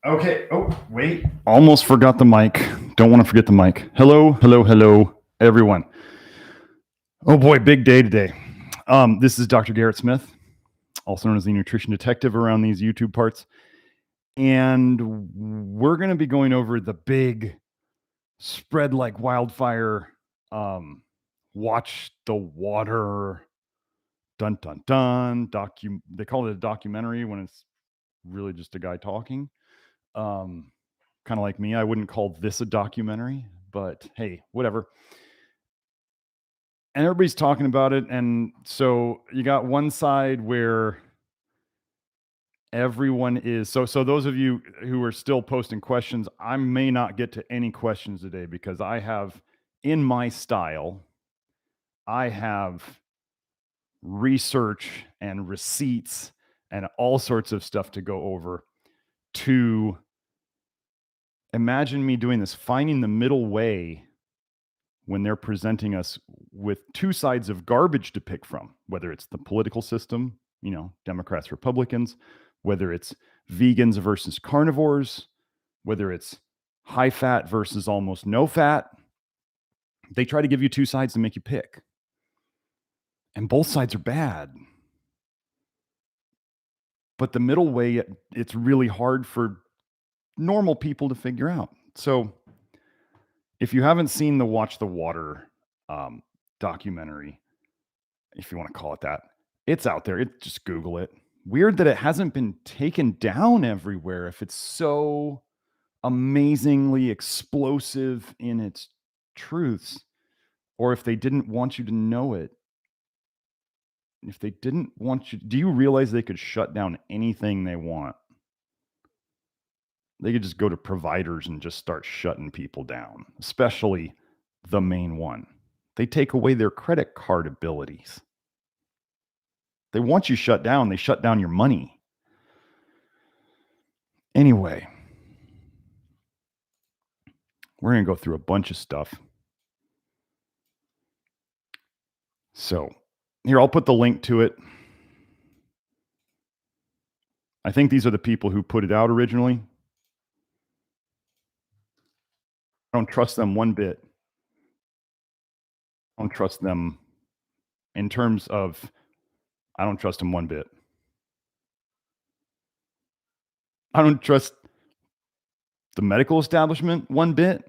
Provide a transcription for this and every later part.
Okay. Oh, wait. Almost forgot the mic. Don't want to forget the mic. Hello, hello, hello, everyone. Oh boy, big day today. This is Dr. Garrett Smith, also known as the nutrition detective around these YouTube parts. And we're going to be going over the big spread like wildfire, watch the water, dun dun dun, they call it a documentary when it's really just a guy talking. Kind of like me, I wouldn't call this a documentary, but hey, whatever. And everybody's talking about it. And so you got one side where everyone is so those of you who are still posting questions, I may not get to any questions today because I have, in my style, I have research and receipts and all sorts of stuff to go over. To imagine me doing this, finding the middle way when they're presenting us with two sides of garbage to pick from, whether it's the political system, Democrats, Republicans, whether it's vegans versus carnivores, whether it's high fat versus almost no fat. They try to give you two sides to make you pick. And both sides are bad. But the middle way, it's really hard for normal people to figure out. So if you haven't seen the WatchTheWater documentary, if you want to call it that, it's out there. Just Google it. Weird that it hasn't been taken down everywhere if it's so amazingly explosive in its truths, or if they didn't want you to know it. If they didn't want you, do you realize they could shut down anything they want? They could just go to providers and just start shutting people down, especially the main one. They take away their credit card abilities. They want you shut down. They shut down your money. Anyway, we're going to go through a bunch of stuff. So here, I'll put the link to it. I think these are the people who put it out originally. I don't trust them one bit. I don't trust them in terms of, I don't trust them one bit. I don't trust the medical establishment one bit.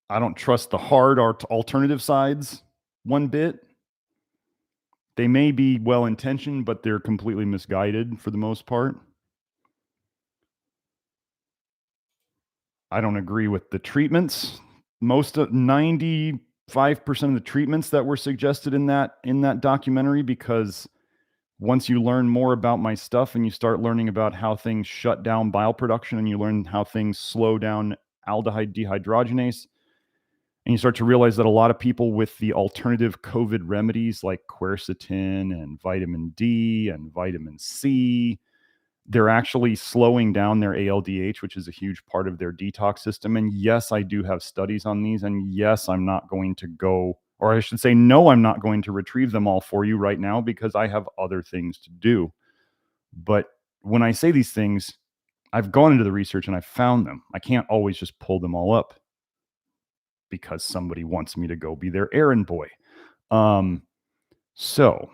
I don't trust the hard alternative sides one bit. They may be well-intentioned, but they're completely misguided for the most part. I don't agree with the treatments. Most of 95% of the treatments that were suggested in that documentary, because once you learn more about my stuff and you start learning about how things shut down bile production and you learn how things slow down aldehyde dehydrogenase, and you start to realize that a lot of people with the alternative COVID remedies like quercetin and vitamin D and vitamin C, they're actually slowing down their ALDH, which is a huge part of their detox system. And yes, I do have studies on these. And yes, I'm not going to go, or I should say, no, I'm not going to retrieve them all for you right now because I have other things to do. But when I say these things, I've gone into the research and I've found them. I can't always just pull them all up because somebody wants me to go be their errand boy. So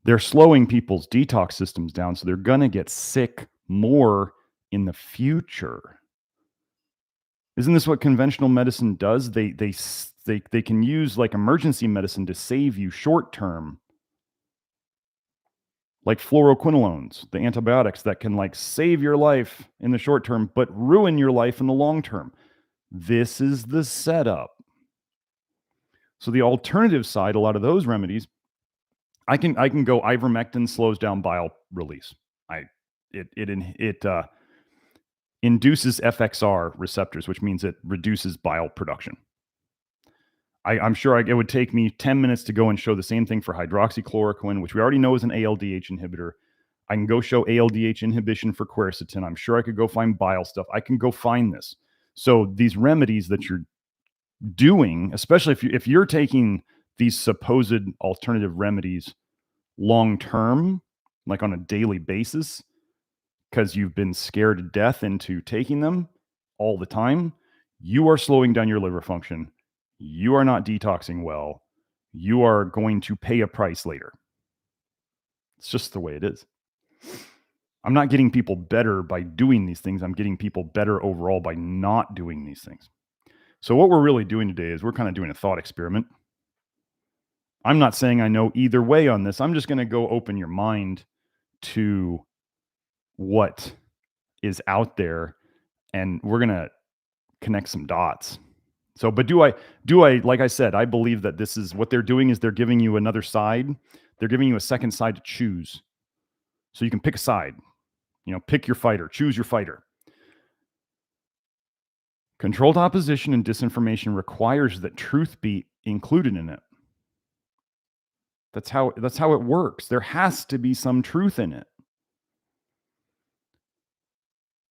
they're slowing people's detox systems down, so they're going to get sick more in the future. Isn't this what conventional medicine does? They can use like emergency medicine to save you short term, like fluoroquinolones, the antibiotics that can like save your life in the short term, but ruin your life in the long term. This is the setup. So the alternative side, a lot of those remedies, I can go ivermectin slows down bile release. It induces FXR receptors, which means it reduces bile production. I'm sure it would take me 10 minutes to go and show the same thing for hydroxychloroquine, which we already know is an ALDH inhibitor. I can go show ALDH inhibition for quercetin. I'm sure I could go find bile stuff. I can go find this. So these remedies that you're doing, especially if you're taking these supposed alternative remedies long term, like on a daily basis, because you've been scared to death into taking them all the time, you are slowing down your liver function. You are not detoxing well. You are going to pay a price later. It's just the way it is. I'm not getting people better by doing these things. I'm getting people better overall by not doing these things. So what we're really doing today is we're kind of doing a thought experiment. I'm not saying I know either way on this. I'm just going to go open your mind to what is out there, and we're going to connect some dots. So, but do I, like I said, I believe that this is what they're doing is they're giving you another side. They're giving you a second side to choose. So you can pick a side, pick your fighter, choose your fighter. Controlled opposition and disinformation requires that truth be included in it. That's how it works. There has to be some truth in it.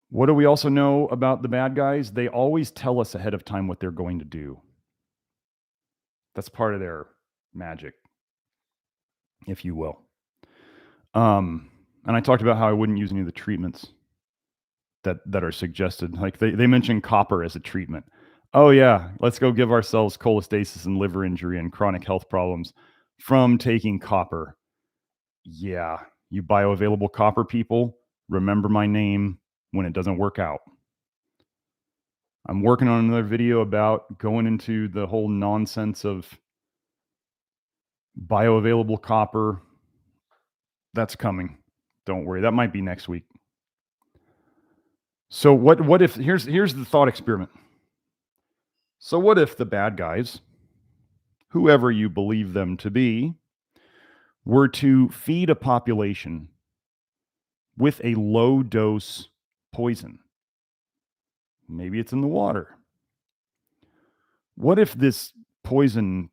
What do we also know about the bad guys? They always tell us ahead of time what they're going to do. That's part of their magic, if you will. And I talked about how I wouldn't use any of the treatments that are suggested. Like they mentioned copper as a treatment. Oh yeah, let's go give ourselves cholestasis and liver injury and chronic health problems from taking copper. Yeah, you bioavailable copper people, remember my name when it doesn't work out. I'm working on another video about going into the whole nonsense of bioavailable copper. That's coming. Don't worry. That might be next week. So what if here's the thought experiment. So what if the bad guys, whoever you believe them to be, were to feed a population with a low dose poison? Maybe it's in the water. What if this poison,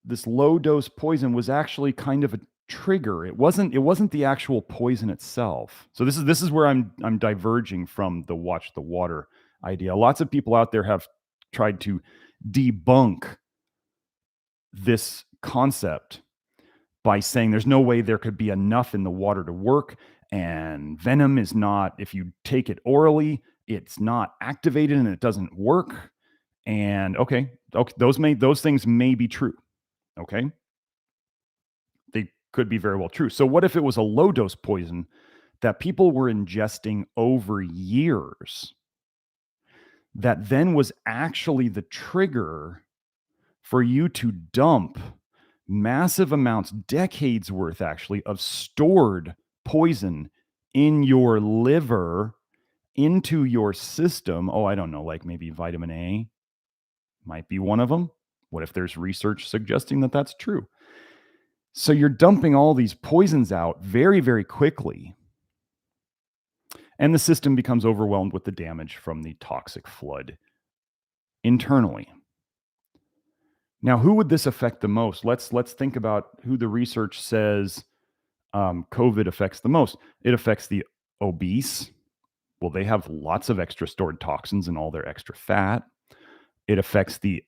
this low dose poison, was actually kind of a trigger? It wasn't the actual poison itself. So this is where I'm diverging from the watch the water idea. Lots of people out there have tried to debunk this concept by saying there's no way there could be enough in the water to work, and venom is not, if you take it orally, it's not activated and it doesn't work. And okay, those things may be true. Okay, they could be very well true. So what if it was a low dose poison that people were ingesting over years, that then was actually the trigger for you to dump massive amounts, decades worth actually, of stored poison in your liver into your system? Oh, I don't know, like maybe vitamin A might be one of them. What if there's research suggesting that that's true? So you're dumping all these poisons out very, very quickly, and the system becomes overwhelmed with the damage from the toxic flood internally. Now, who would this affect the most? Let's think about who the research says COVID affects the most. It affects the obese. Well, they have lots of extra stored toxins and all their extra fat. It affects the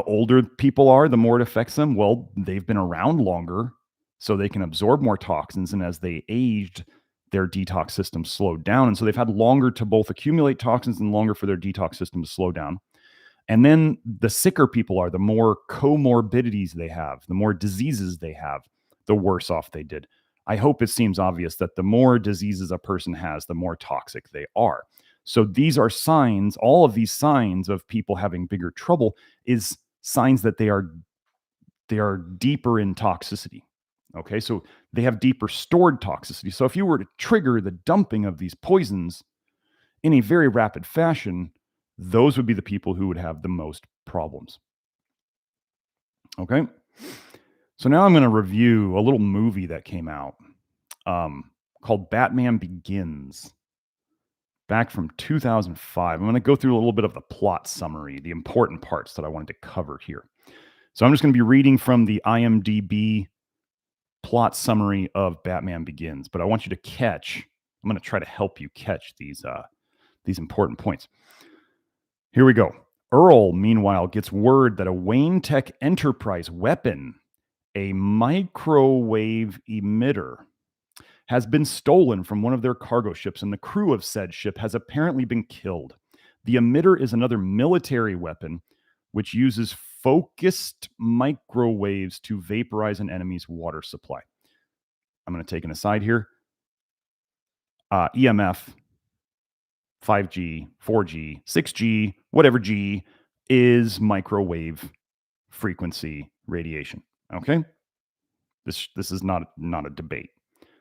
older people are, the more it affects them. Well, they've been around longer, so they can absorb more toxins. And as they aged, their detox system slowed down. And so they've had longer to both accumulate toxins and longer for their detox system to slow down. And then the sicker people are, the more comorbidities they have, the more diseases they have, the worse off they did. I hope it seems obvious that the more diseases a person has, the more toxic they are. So these are signs, all of these signs of people having bigger trouble is signs that they are deeper in toxicity. Okay, so they have deeper stored toxicity. So if you were to trigger the dumping of these poisons in a very rapid fashion, those would be the people who would have the most problems. Okay, so now I'm going to review a little movie that came out called Batman Begins, back from 2005. I'm going to go through a little bit of the plot summary, the important parts that I wanted to cover here. So I'm just going to be reading from the IMDb plot summary of Batman Begins, but I want you to catch, I'm going to try to help you catch these important points. Here we go. Earl, meanwhile, gets word that a Wayne Tech Enterprise weapon, a microwave emitter, has been stolen from one of their cargo ships, and the crew of said ship has apparently been killed. The emitter is another military weapon which uses focused microwaves to vaporize an enemy's water supply. I'm going to take an aside here. EMF, 5G, 4G, 6G, whatever G, is microwave frequency radiation. Okay? This is not a debate.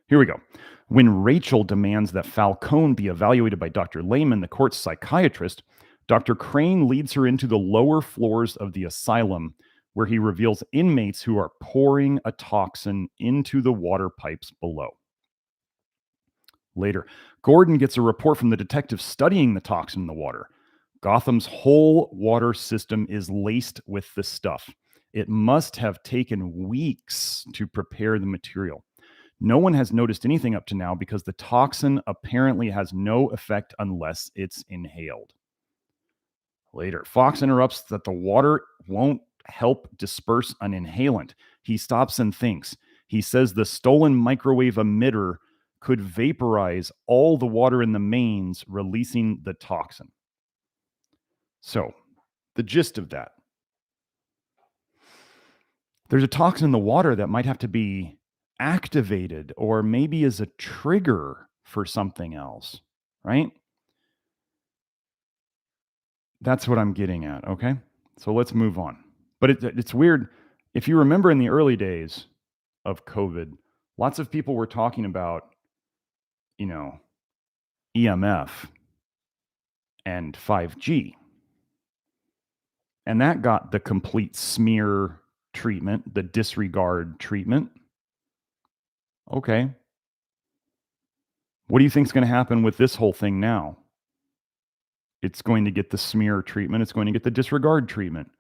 Here we go. When Rachel demands that Falcone be evaluated by Dr. Lehman, the court's psychiatrist, Dr. Crane leads her into the lower floors of the asylum, where he reveals inmates who are pouring a toxin into the water pipes below. Later, Gordon gets a report from the detective studying the toxin in the water. Gotham's whole water system is laced with the stuff. It must have taken weeks to prepare the material. No one has noticed anything up to now because the toxin apparently has no effect unless it's inhaled. Later, Fox interrupts that the water won't help disperse an inhalant. He stops and thinks. He says the stolen microwave emitter could vaporize all the water in the mains, releasing the toxin. So, the gist of that. There's a toxin in the water that might have to be activated or maybe is a trigger for something else, right? That's what I'm getting at, okay? So let's move on. But it's weird. If you remember in the early days of COVID, lots of people were talking about, EMF and 5G. And that got the complete smear treatment, the disregard treatment. Okay. What do you think is going to happen with this whole thing now? It's going to get the smear treatment. It's going to get the disregard treatment.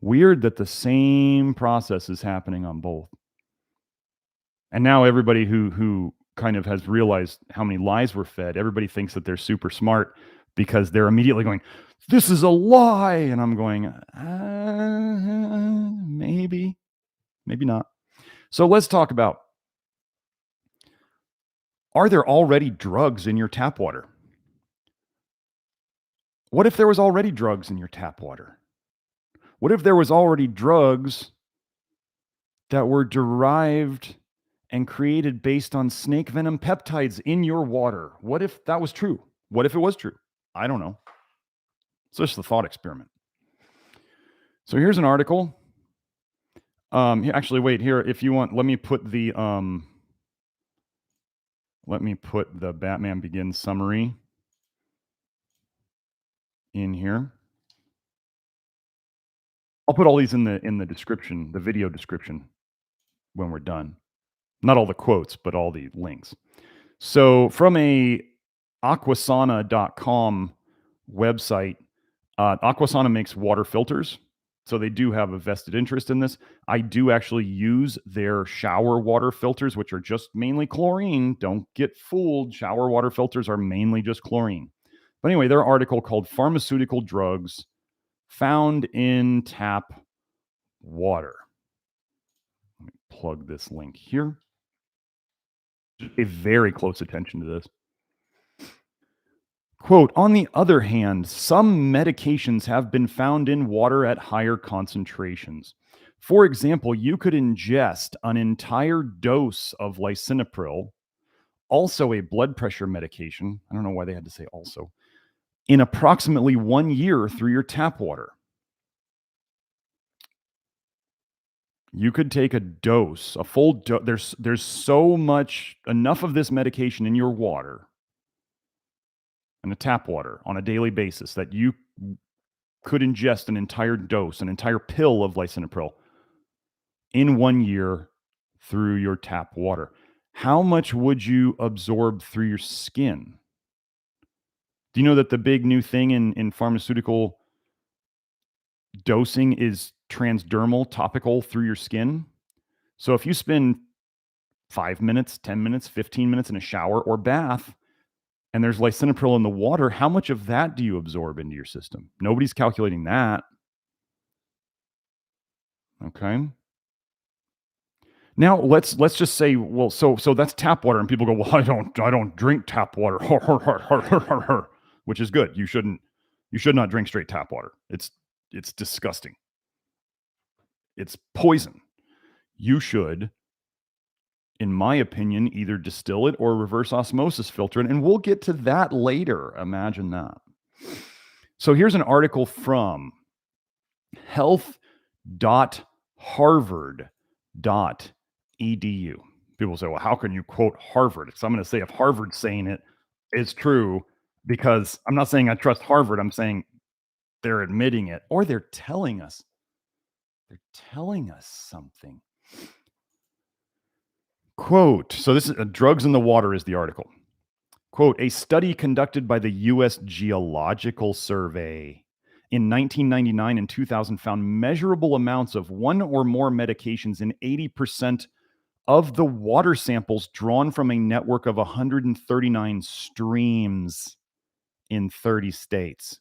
Weird that the same process is happening on both. And now everybody who kind of has realized how many lies were fed, everybody thinks that they're super smart because they're immediately going, this is a lie. And I'm going, maybe not. So let's talk about, are there already drugs in your tap water? What if there was already drugs in your tap water? What if there was already drugs that were derived and created based on snake venom peptides in your water? What if that was true? What if it was true? I don't know. It's just a thought experiment. So here's an article. Actually, wait here. If you want, let me put the Batman Begins summary in here. I'll put all these in the description, the video description, when we're done. Not all the quotes, but all the links. So from a aquasana.com website, Aquasana makes water filters. So they do have a vested interest in this. I do actually use their shower water filters, which are just mainly chlorine. Don't get fooled. Shower water filters are mainly just chlorine. But anyway, their article called Pharmaceutical Drugs Found in Tap Water. Let me plug this link here. Pay very close attention to this. Quote, on the other hand, some medications have been found in water at higher concentrations. For example, you could ingest an entire dose of Lisinopril, also a blood pressure medication, I don't know why they had to say also, in approximately 1 year through your tap water. You could take a dose, a full dose. There's so much, enough of this medication in your water, in the tap water on a daily basis that you could ingest an entire dose, an entire pill of Lisinopril in 1 year through your tap water. How much would you absorb through your skin? Do you know that the big new thing in pharmaceutical dosing is transdermal, topical through your skin? So if you spend 5 minutes, 10 minutes, 15 minutes in a shower or bath, and there's Lisinopril in the water, how much of that do you absorb into your system? Nobody's calculating that. Okay. Now let's just say, well, so that's tap water, and people go, well, I don't drink tap water, which is good. You should not drink straight tap water. It's disgusting. It's poison. You should, in my opinion, either distill it or reverse osmosis filter it, and we'll get to that later. Imagine that. So here's an article from health.harvard.edu. People say, well, how can you quote Harvard? So I'm going to say if Harvard's saying it is true, because I'm not saying I trust Harvard. I'm saying they're admitting it, or they're telling us. They're telling us something. Quote, so this is Drugs in the Water is the article. Quote, a study conducted by the U.S. Geological Survey in 1999 and 2000 found measurable amounts of one or more medications in 80% of the water samples drawn from a network of 139 streams in 30 states.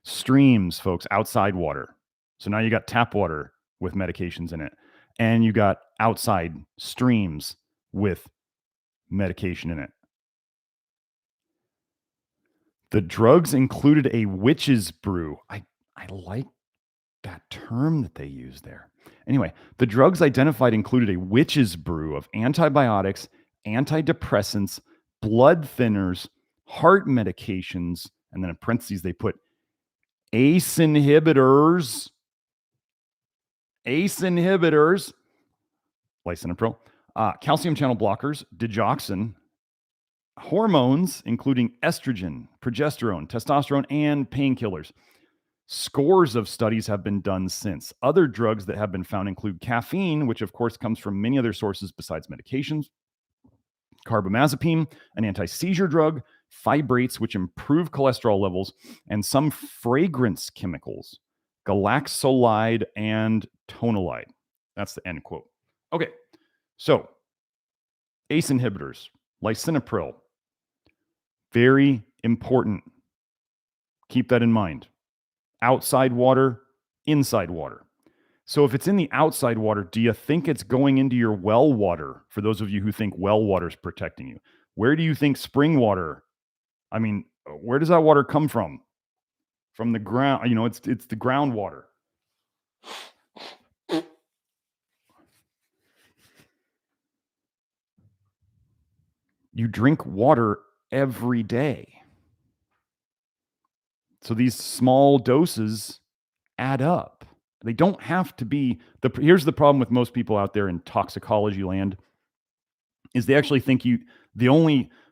Streams, folks, outside water. So now you got tap water with medications in it, and you got outside streams with medication in it. The drugs included a witch's brew. I like that term that they use there. Anyway, the drugs identified included a witch's brew of antibiotics, antidepressants, blood thinners, heart medications, and then in parentheses they put ACE inhibitors, Lisinopril, calcium channel blockers, digoxin, hormones, including estrogen, progesterone, testosterone, and painkillers. Scores of studies have been done since. Other drugs that have been found include caffeine, which of course comes from many other sources besides medications, carbamazepine, an anti-seizure drug, fibrates, which improve cholesterol levels, and some fragrance chemicals, galaxolide and tonalide. That's the end quote. Okay, so ACE inhibitors, lisinopril, very important. Keep that in mind. Outside water, inside water. So if it's in the outside water, do you think it's going into your well water? For those of you who think well water is protecting you, where do you think spring water? I mean, where does that water come from? From the ground. You know, it's the groundwater. You drink water every day. So these small doses add up. They don't have to be here's the problem with most people out there in toxicology land is they actually think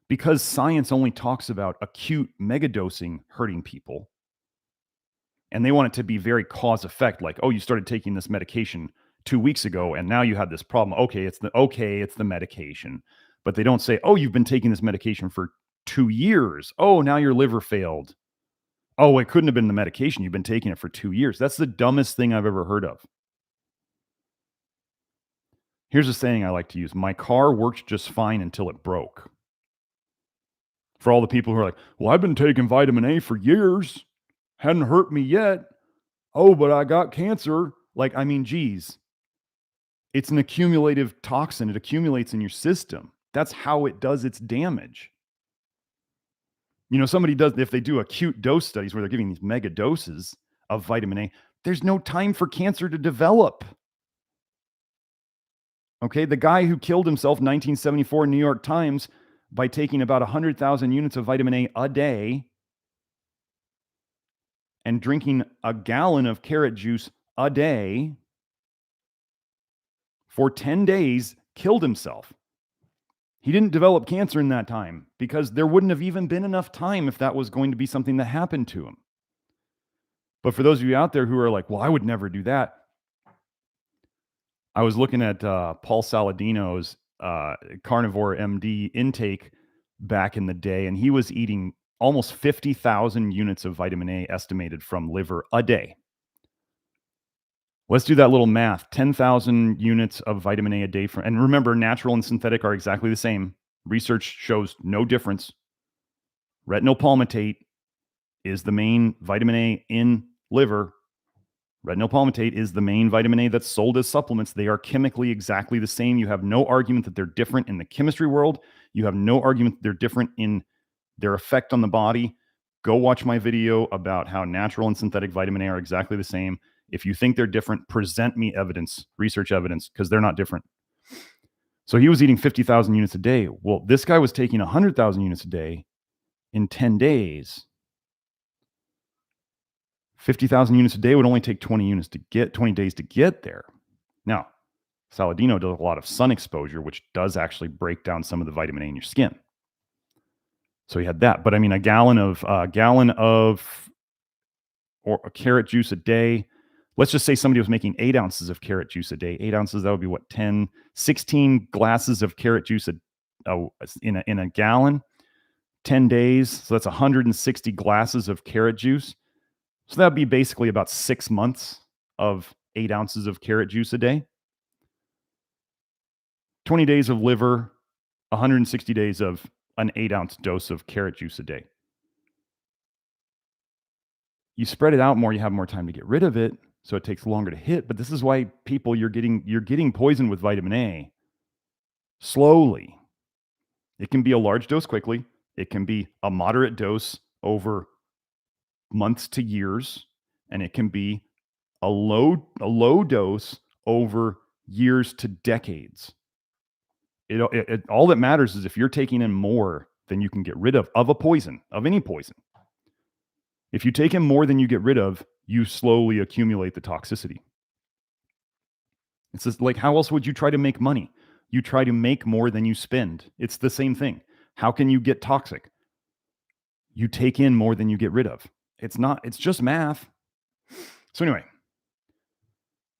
because science only talks about acute megadosing hurting people, and they want it to be very cause effect, like, oh, you started taking this medication 2 weeks ago and now you have this problem. Okay, it's the medication. But they don't say, oh, you've been taking this medication for 2 years. Oh, now your liver failed. Oh, it couldn't have been the medication. You've been taking it for 2 years. That's the dumbest thing I've ever heard of. Here's a saying I like to use. My car worked just fine until it broke. For all the people who are like, well, I've been taking vitamin A for years. Hadn't hurt me yet. Oh, but I got cancer. Like, I mean, geez. It's an accumulative toxin. It accumulates in your system. That's how it does its damage. You know, if they do acute dose studies where they're giving these mega doses of vitamin A, there's no time for cancer to develop. Okay, the guy who killed himself in 1974 in New York Times by taking about 100,000 units of vitamin A a day and drinking a gallon of carrot juice a day for 10 days killed himself. He didn't develop cancer in that time because there wouldn't have even been enough time if that was going to be something that happened to him. But for those of you out there who are like, well, I would never do that. I was looking at Paul Saladino's carnivore MD intake back in the day, and he was eating almost 50,000 units of vitamin A estimated from liver a day. Let's do that little math. 10,000 units of vitamin A a day. And remember, natural and synthetic are exactly the same. Research shows no difference. Retinol palmitate is the main vitamin A in liver. Retinol palmitate is the main vitamin A that's sold as supplements. They are chemically exactly the same. You have no argument that they're different in the chemistry world. You have no argument that they're different in their effect on the body. Go watch my video about how natural and synthetic vitamin A are exactly the same. If you think they're different, present me evidence, research evidence, because they're not different. So he was eating 50,000 units a day. Well, this guy was taking 100,000 units a day in 10 days. 50,000 units a day would only take 20 days to get there. Now, Saladino does a lot of sun exposure, which does actually break down some of the vitamin A in your skin. So he had that. But I mean, a gallon of or a carrot juice a day. Let's just say somebody was making 8 ounces of carrot juice a day. 8 ounces, that would be what, 16 glasses of carrot juice in a gallon, 10 days. So that's 160 glasses of carrot juice. So that'd be basically about 6 months of 8 ounces of carrot juice a day. 20 days of liver, 160 days of an 8-ounce dose of carrot juice a day. You spread it out more, you have more time to get rid of it, so it takes longer to hit. But this is why people, you're getting poisoned with vitamin A slowly. It can be a large dose quickly. It can be a moderate dose over months to years, and it can be a low dose over years to decades. All that matters is if you're taking in more than you can get rid of a poison, of any poison. If you take in more than you get rid of, you slowly accumulate the toxicity. It's just like, how else would you try to make money? You try to make more than you spend. It's the same thing. How can you get toxic? You take in more than you get rid of. It's just math. So anyway,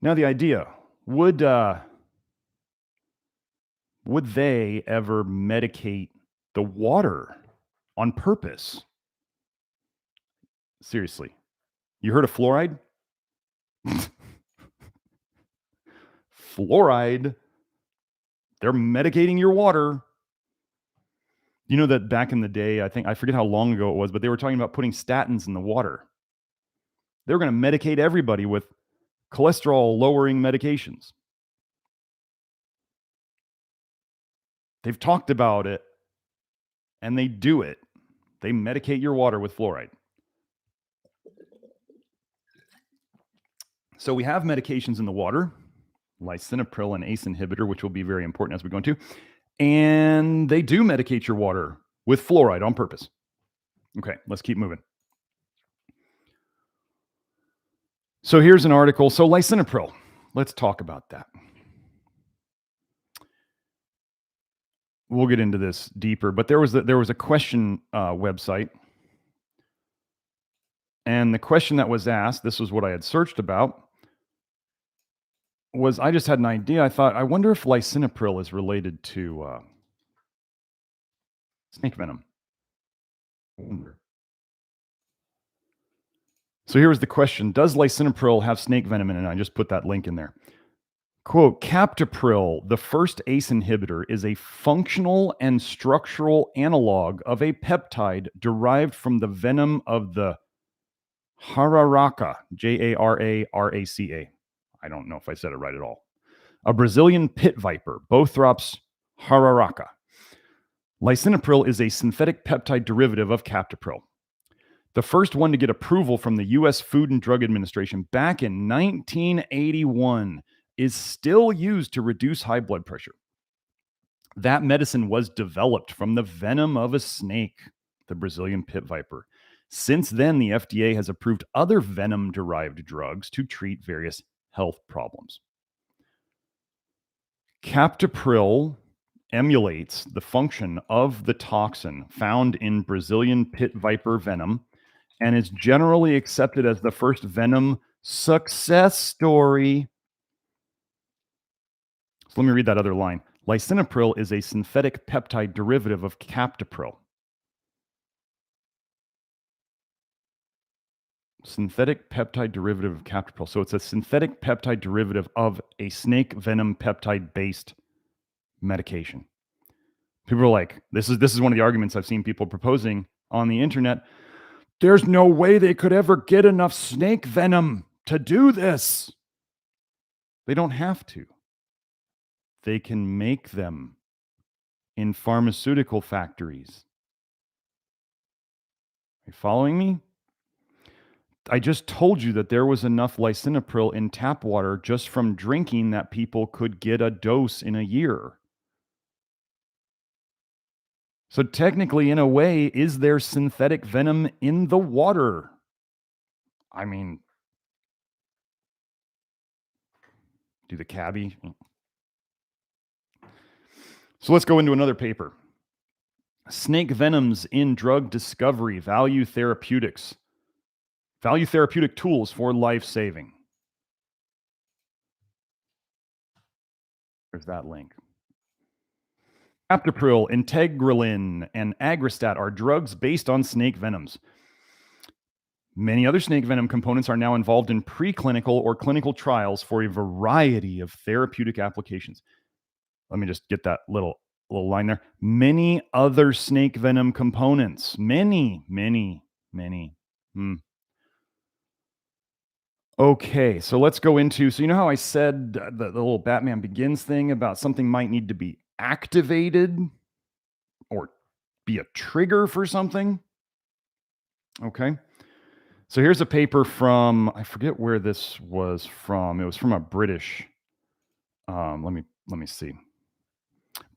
now the idea, would they ever medicate the water on purpose? Seriously. You heard of fluoride? Fluoride. They're medicating your water. You know that back in the day, I forget how long ago it was, but they were talking about putting statins in the water. They were going to medicate everybody with cholesterol-lowering medications. They've talked about it, and they do it. They medicate your water with fluoride. So we have medications in the water, Lisinopril, an ACE inhibitor, which will be very important as we go into, and they do medicate your water with fluoride on purpose. Okay, let's keep moving. So here's an article. So Lisinopril, let's talk about that. We'll get into this deeper, but there was a question website, and the question that was asked, this was what I had searched about, was I just had an idea. I thought, I wonder if Lisinopril is related to snake venom. So here was the question. Does Lisinopril have snake venom in it? And I just put that link in there. Quote, captopril, the first ACE inhibitor, is a functional and structural analog of a peptide derived from the venom of the jararaca, J-A-R-A-R-A-C-A. I don't know if I said it right at all. A Brazilian pit viper, Bothrops jararaca. Lisinopril is a synthetic peptide derivative of captopril. The first one to get approval from the U.S. Food and Drug Administration back in 1981 is still used to reduce high blood pressure. That medicine was developed from the venom of a snake, the Brazilian pit viper. Since then, the FDA has approved other venom-derived drugs to treat various health problems. Captopril emulates the function of the toxin found in Brazilian pit viper venom and is generally accepted as the first venom success story. So let me read that other line. Lisinopril is a synthetic peptide derivative of captopril. Synthetic peptide derivative of captopril. So it's a synthetic peptide derivative of a snake venom peptide-based medication. People are like, this is one of the arguments I've seen people proposing on the internet. There's no way they could ever get enough snake venom to do this. They don't have to. They can make them in pharmaceutical factories. Are you following me? I just told you that there was enough Lisinopril in tap water just from drinking that people could get a dose in a year. So technically, in a way, is there synthetic venom in the water? I mean, do the cabbie. So let's go into another paper. Snake venoms in drug discovery, value therapeutics. Value therapeutic tools for life-saving. There's that link. Captopril, integralin, and agristat are drugs based on snake venoms. Many other snake venom components are now involved in preclinical or clinical trials for a variety of therapeutic applications. Let me just get that little line there. Many other snake venom components. Many. Okay, so let's go into, so you know how I said the little Batman Begins thing about something might need to be activated or be a trigger for something? Okay. So here's a paper from, I forget where this was from. It was from a British, let me see.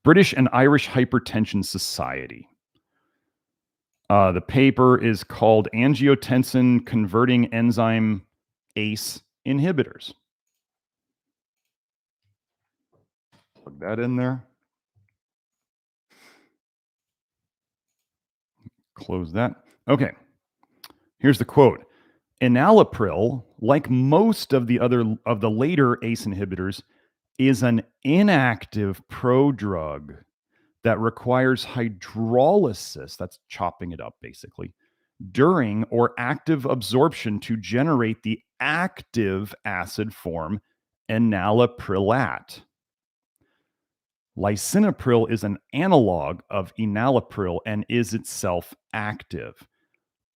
British and Irish Hypertension Society. The paper is called Angiotensin Converting Enzyme ACE Inhibitors. Plug that in there. Close that. Okay. Here's the quote. Enalapril, like most of the later ACE inhibitors, is an inactive prodrug that requires hydrolysis, that's chopping it up basically, during or active absorption to generate the active acid form enalaprilat. Lisinopril is an analog of enalapril and is itself active.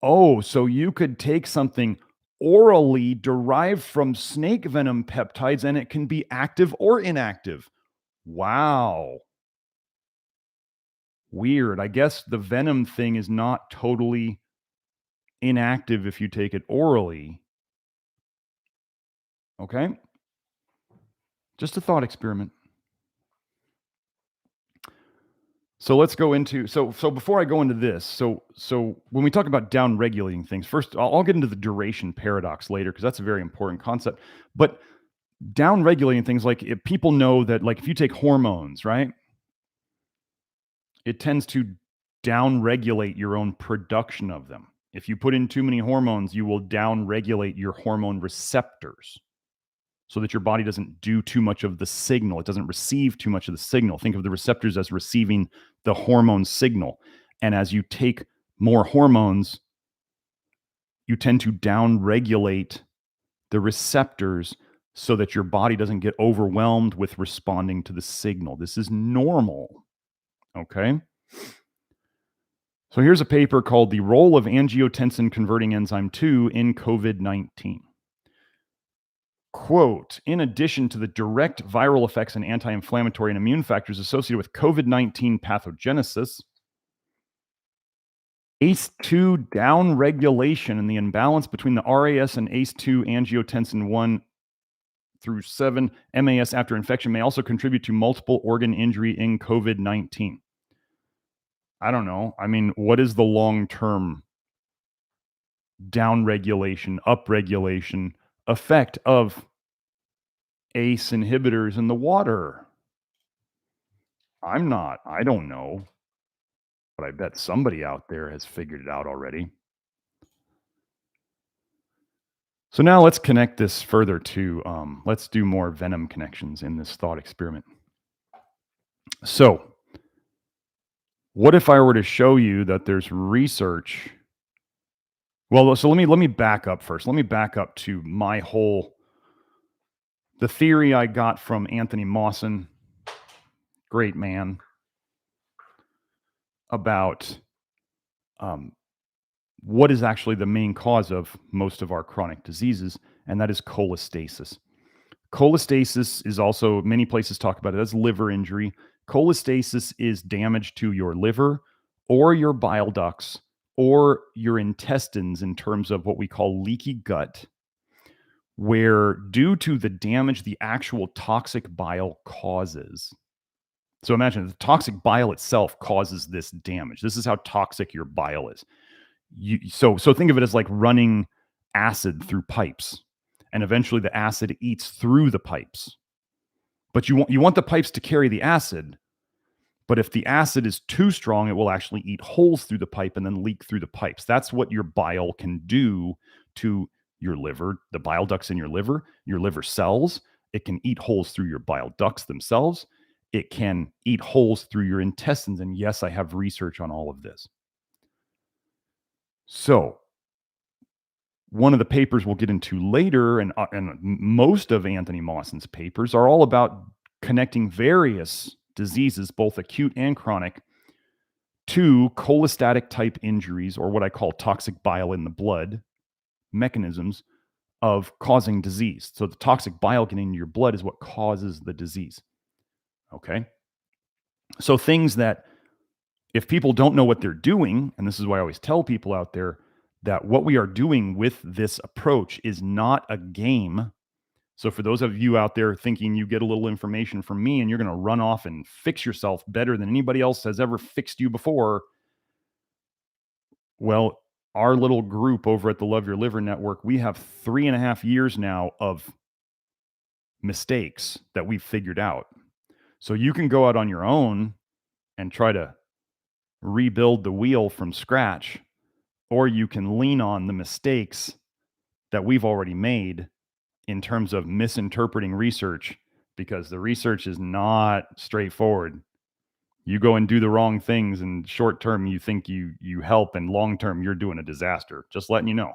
Oh, so you could take something orally derived from snake venom peptides and it can be active or inactive. Wow. Weird. I guess the venom thing is not totally inactive if you take it orally. Okay? Just a thought experiment. So let's go into, so before I go into this, so when we talk about down-regulating things, first I'll get into the duration paradox later because that's a very important concept. But down-regulating things, like if people know that, like if you take hormones, right, it tends to down-regulate your own production of them. If you put in too many hormones, you will down-regulate your hormone receptors so that your body doesn't do too much of the signal. It doesn't receive too much of the signal. Think of the receptors as receiving the hormone signal. And as you take more hormones, you tend to down-regulate the receptors so that your body doesn't get overwhelmed with responding to the signal. This is normal, okay? So here's a paper called The Role of Angiotensin Converting Enzyme 2 in COVID-19. Quote, in addition to the direct viral effects and anti-inflammatory and immune factors associated with COVID-19 pathogenesis, ACE2 downregulation and the imbalance between the RAS and ACE2 angiotensin 1 through 7 MAS after infection may also contribute to multiple organ injury in COVID-19. I don't know. I mean, what is the long-term downregulation, upregulation effect of ACE inhibitors in the water? I don't know, but I bet somebody out there has figured it out already. So now let's connect this further to, let's do more venom connections in this thought experiment. So what if I were to show you that there's research? Well, so let me back up first. Let me back up to the theory I got from Anthony Mawson, great man, about what is actually the main cause of most of our chronic diseases. and that is cholestasis. Cholestasis is also, many places talk about it as liver injury. Cholestasis is damage to your liver or your bile ducts or your intestines in terms of what we call leaky gut, where due to the damage the actual toxic bile causes. So imagine the toxic bile itself causes this damage. This is how toxic your bile is. So think of it as like running acid through pipes, and eventually the acid eats through the pipes. But you want the pipes to carry the acid, but if the acid is too strong, it will actually eat holes through the pipe and then leak through the pipes. That's what your bile can do to your liver, the bile ducts in your liver cells. It can eat holes through your bile ducts themselves. It can eat holes through your intestines. And yes, I have research on all of this. So one of the papers we'll get into later, and most of Anthony Mawson's papers are all about connecting various diseases, both acute and chronic, to cholestatic type injuries, or what I call toxic bile in the blood mechanisms of causing disease. So the toxic bile getting into your blood is what causes the disease. Okay. So things that, if people don't know what they're doing, and this is why I always tell people out there that what we are doing with this approach is not a game. So for those of you out there thinking you get a little information from me and you're going to run off and fix yourself better than anybody else has ever fixed you before, well, our little group over at the Love Your Liver Network, we have 3.5 years now of mistakes that we've figured out. So you can go out on your own and try to rebuild the wheel from scratch, or you can lean on the mistakes that we've already made in terms of misinterpreting research, because the research is not straightforward. You go and do the wrong things, and short term you think you help, and long term you're doing a disaster. Just letting you know.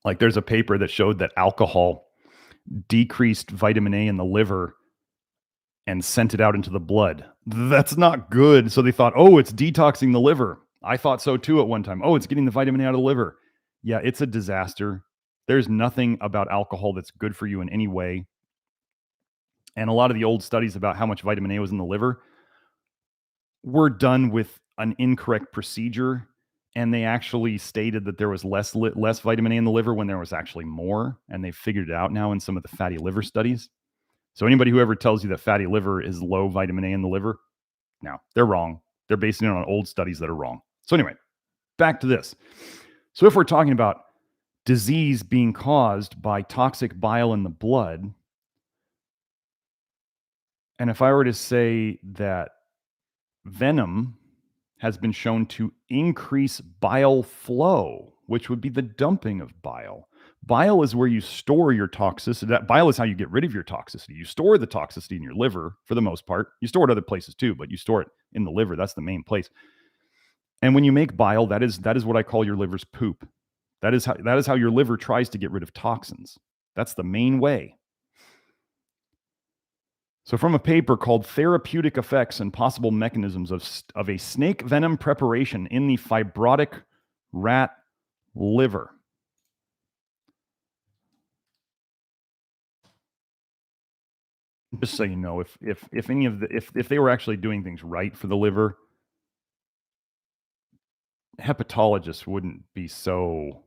Like there's a paper that showed that alcohol decreased vitamin A in the liver and sent it out into the blood. That's not good. So they thought, oh, it's detoxing the liver. I thought so too at one time. Oh, it's getting the vitamin A out of the liver. Yeah, it's a disaster. There's nothing about alcohol that's good for you in any way. And a lot of the old studies about how much vitamin A was in the liver were done with an incorrect procedure. And they actually stated that there was less vitamin A in the liver when there was actually more. And they figured it out now in some of the fatty liver studies. So anybody who ever tells you that fatty liver is low vitamin A in the liver, no, they're wrong. They're basing it on old studies that are wrong. So anyway, back to this. So if we're talking about disease being caused by toxic bile in the blood, and if I were to say that venom has been shown to increase bile flow, which would be the dumping of bile. Bile is where you store your toxicity. That bile is how you get rid of your toxicity. You store the toxicity in your liver for the most part. You store it other places too, but you store it in the liver. That's the main place. And when you make bile, that is what I call your liver's poop. That is how your liver tries to get rid of toxins. That's the main way. So from a paper called Therapeutic Effects and Possible Mechanisms of a Snake Venom Preparation in the Fibrotic Rat Liver. Just so you know, if any of if they were actually doing things right for the liver, hepatologists wouldn't be so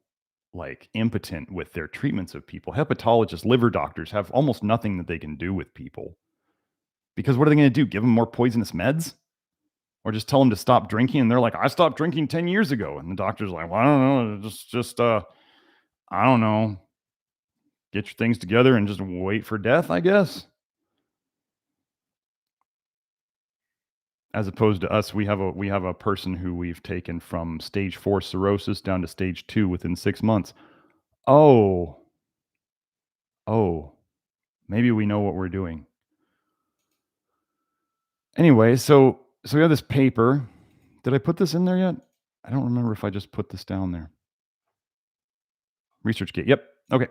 like impotent with their treatments of people. Hepatologists, liver doctors have almost nothing that they can do with people. Because what are they going to do? Give them more poisonous meds? Or just tell them to stop drinking? And they're like, I stopped drinking 10 years ago. And the doctor's like, well, I don't know. Just I don't know. Get your things together and just wait for death, I guess. As opposed to us, we have a person who we've taken from stage 4 cirrhosis down to stage 2 within 6 months. Oh, maybe we know what we're doing. Anyway, so we have this paper. Did I put this in there yet? I don't remember if I just put this down there. ResearchGate. Yep. Okay.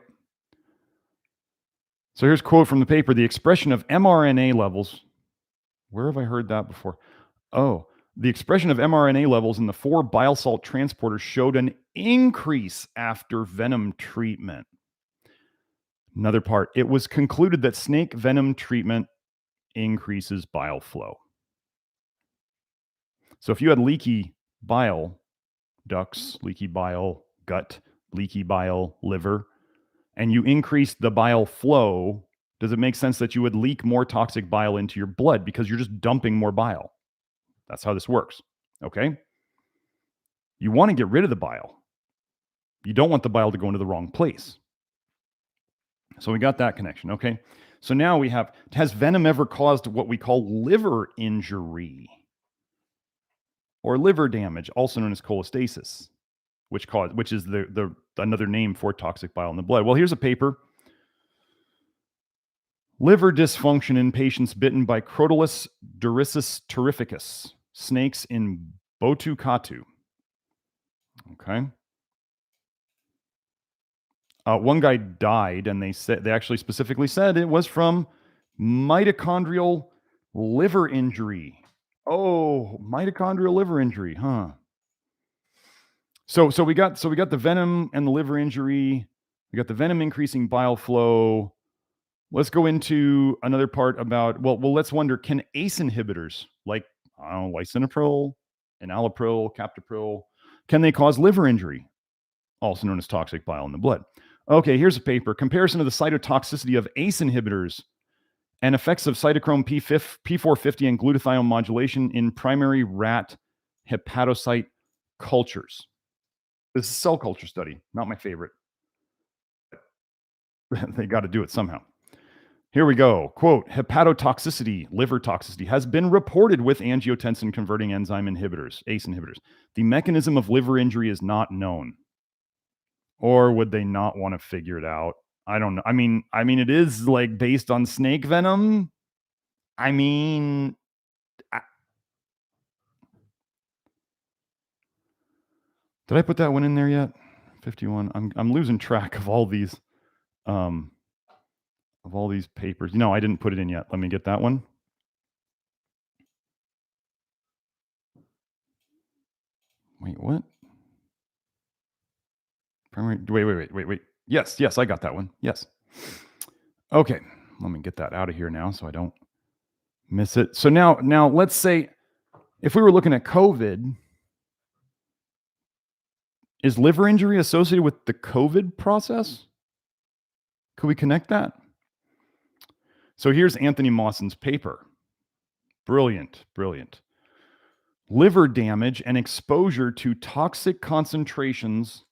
So here's a quote from the paper. The expression of mRNA levels. Where have I heard that before? Oh, The expression of mRNA levels in the 4 bile salt transporters showed an increase after venom treatment. Another part, it was concluded that snake venom treatment increases bile flow. So if you had leaky bile ducts, leaky bile gut, leaky bile liver, and you increase the bile flow, does it make sense that you would leak more toxic bile into your blood because you're just dumping more bile? That's how this works. Okay? You want to get rid of the bile. You don't want the bile to go into the wrong place. So we got that connection. Okay? So now we have, has venom ever caused what we call liver injury or liver damage, also known as cholestasis, which is the another name for toxic bile in the blood? Well, here's a paper. Liver dysfunction in patients bitten by Crotalus duricis terrificus, snakes in Botukatu. Okay. One guy died, and they actually specifically said it was from mitochondrial liver injury. Oh, mitochondrial liver injury, huh? So we got the venom and the liver injury. We got the venom increasing bile flow. Let's go into another part about, well, let's wonder, can ACE inhibitors like Lisinopril, enalapril, captopril, can they cause liver injury, also known as toxic bile in the blood? Okay, here's a paper. Comparison of the cytotoxicity of ACE inhibitors and effects of cytochrome P450 and glutathione modulation in primary rat hepatocyte cultures. This is a cell culture study, not my favorite. They got to do it somehow. Here we go. Quote, hepatotoxicity, liver toxicity, has been reported with angiotensin-converting enzyme inhibitors, ACE inhibitors. The mechanism of liver injury is not known. Or would they not want to figure it out? I don't know. I mean, it is like based on snake venom. I mean, did I put that one in there yet? 51. I'm losing track of all these papers. No, I didn't put it in yet. Let me get that one. Wait, what? Wait. Yes, I got that one. Yes. Okay, let me get that out of here now so I don't miss it. So now let's say if we were looking at COVID, is liver injury associated with the COVID process? Could we connect that? So here's Anthony Mawson's paper. Brilliant. Liver damage and exposure to toxic concentrations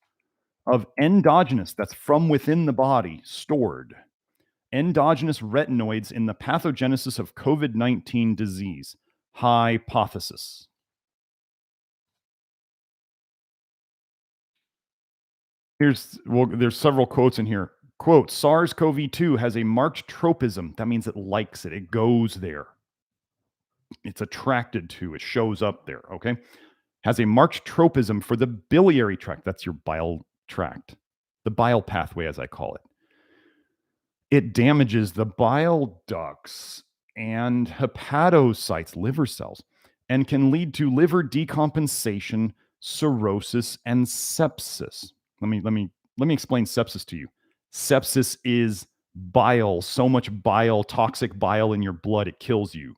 of endogenous, that's from within the body, stored endogenous retinoids in the pathogenesis of COVID-19 disease. Hypothesis. There's several quotes in here. Quote, SARS-CoV-2 has a marked tropism. That means it likes it. It goes there. It's attracted to, it shows up there, okay? Has a marked tropism for the biliary tract. That's your bile tract. The bile pathway, as I call it. It damages the bile ducts and hepatocytes, liver cells, and can lead to liver decompensation, cirrhosis, and sepsis. Let me explain sepsis to you. Sepsis is bile, so much bile, toxic bile in your blood, it kills you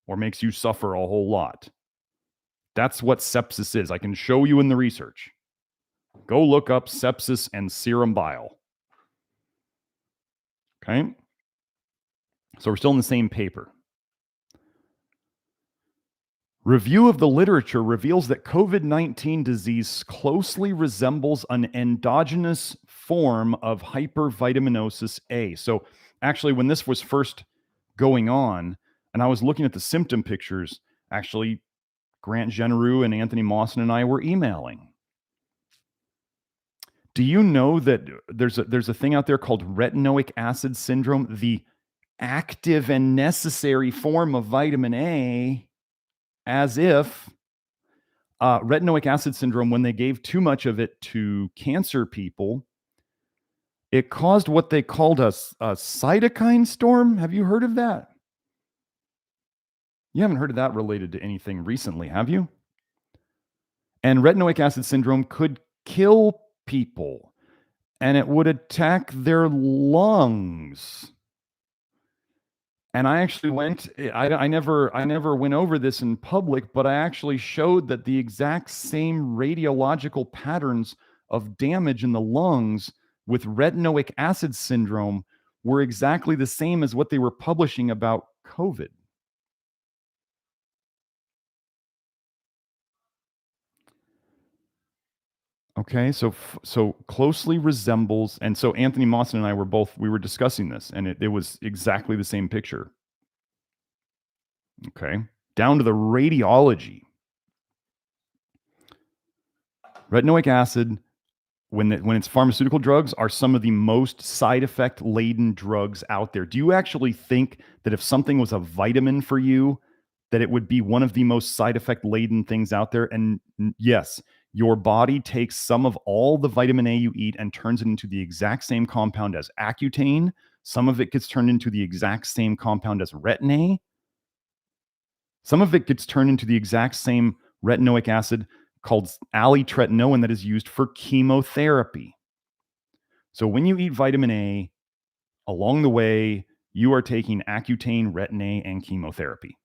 or makes you suffer a whole lot. That's what sepsis is. I can show you in the research. Go look up sepsis and serum bile. Okay? So we're still in the same paper. Review of the literature reveals that COVID-19 disease closely resembles an endogenous form of hypervitaminosis A. So actually, when this was first going on, and I was looking at the symptom pictures, actually, Grant Genereux and Anthony Mawson and I were emailing. Do you know that there's a thing out there called retinoic acid syndrome, the active and necessary form of vitamin A, as if retinoic acid syndrome, when they gave too much of it to cancer people, it caused what they called a cytokine storm. Have you heard of that? You haven't heard of that related to anything recently, have you? And retinoic acid syndrome could kill people, and it would attack their lungs. And I actually I never went over this in public, but I actually showed that the exact same radiological patterns of damage in the lungs with retinoic acid syndrome were exactly the same as what they were publishing about COVID. Okay, so closely resembles, and so Anthony Mawson and I we were discussing this, and it was exactly the same picture. Okay, down to the radiology. Retinoic acid, when it's pharmaceutical drugs, are some of the most side effect laden drugs out there. Do you actually think that if something was a vitamin for you, that it would be one of the most side effect laden things out there? And yes, your body takes some of all the vitamin A you eat and turns it into the exact same compound as Accutane. Some of it gets turned into the exact same compound as Retin-A. Some of it gets turned into the exact same retinoic acid called alitretinoin that is used for chemotherapy. So when you eat vitamin A, along the way, you are taking Accutane, Retin-A, and chemotherapy.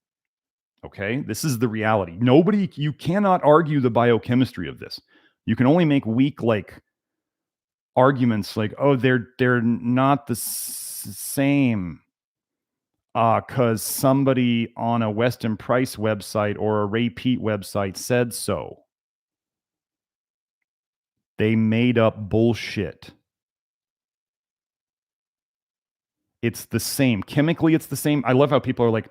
Okay, this is the reality. You cannot argue the biochemistry of this. You can only make weak arguments like, oh, they're not the same because somebody on a Weston Price website or a Ray Peat website said so. They made up bullshit. It's the same. Chemically, it's the same. I love how people are like,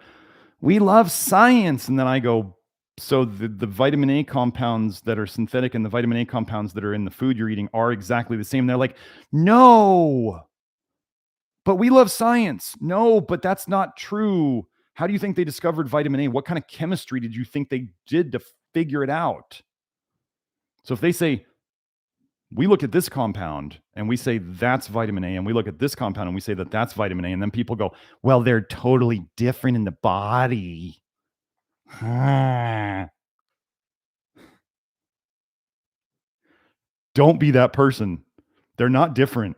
we love science. And then I go, so the vitamin A compounds that are synthetic and the vitamin A compounds that are in the food you're eating are exactly the same. And they're like, no, but we love science. No, but that's not true. How do you think they discovered vitamin A? What kind of chemistry did you think they did to figure it out? So if they say, we look at this compound and we say that's vitamin A, and we look at this compound and we say that that's vitamin A, and then people go, well, they're totally different in the body. Don't be that person. They're not different.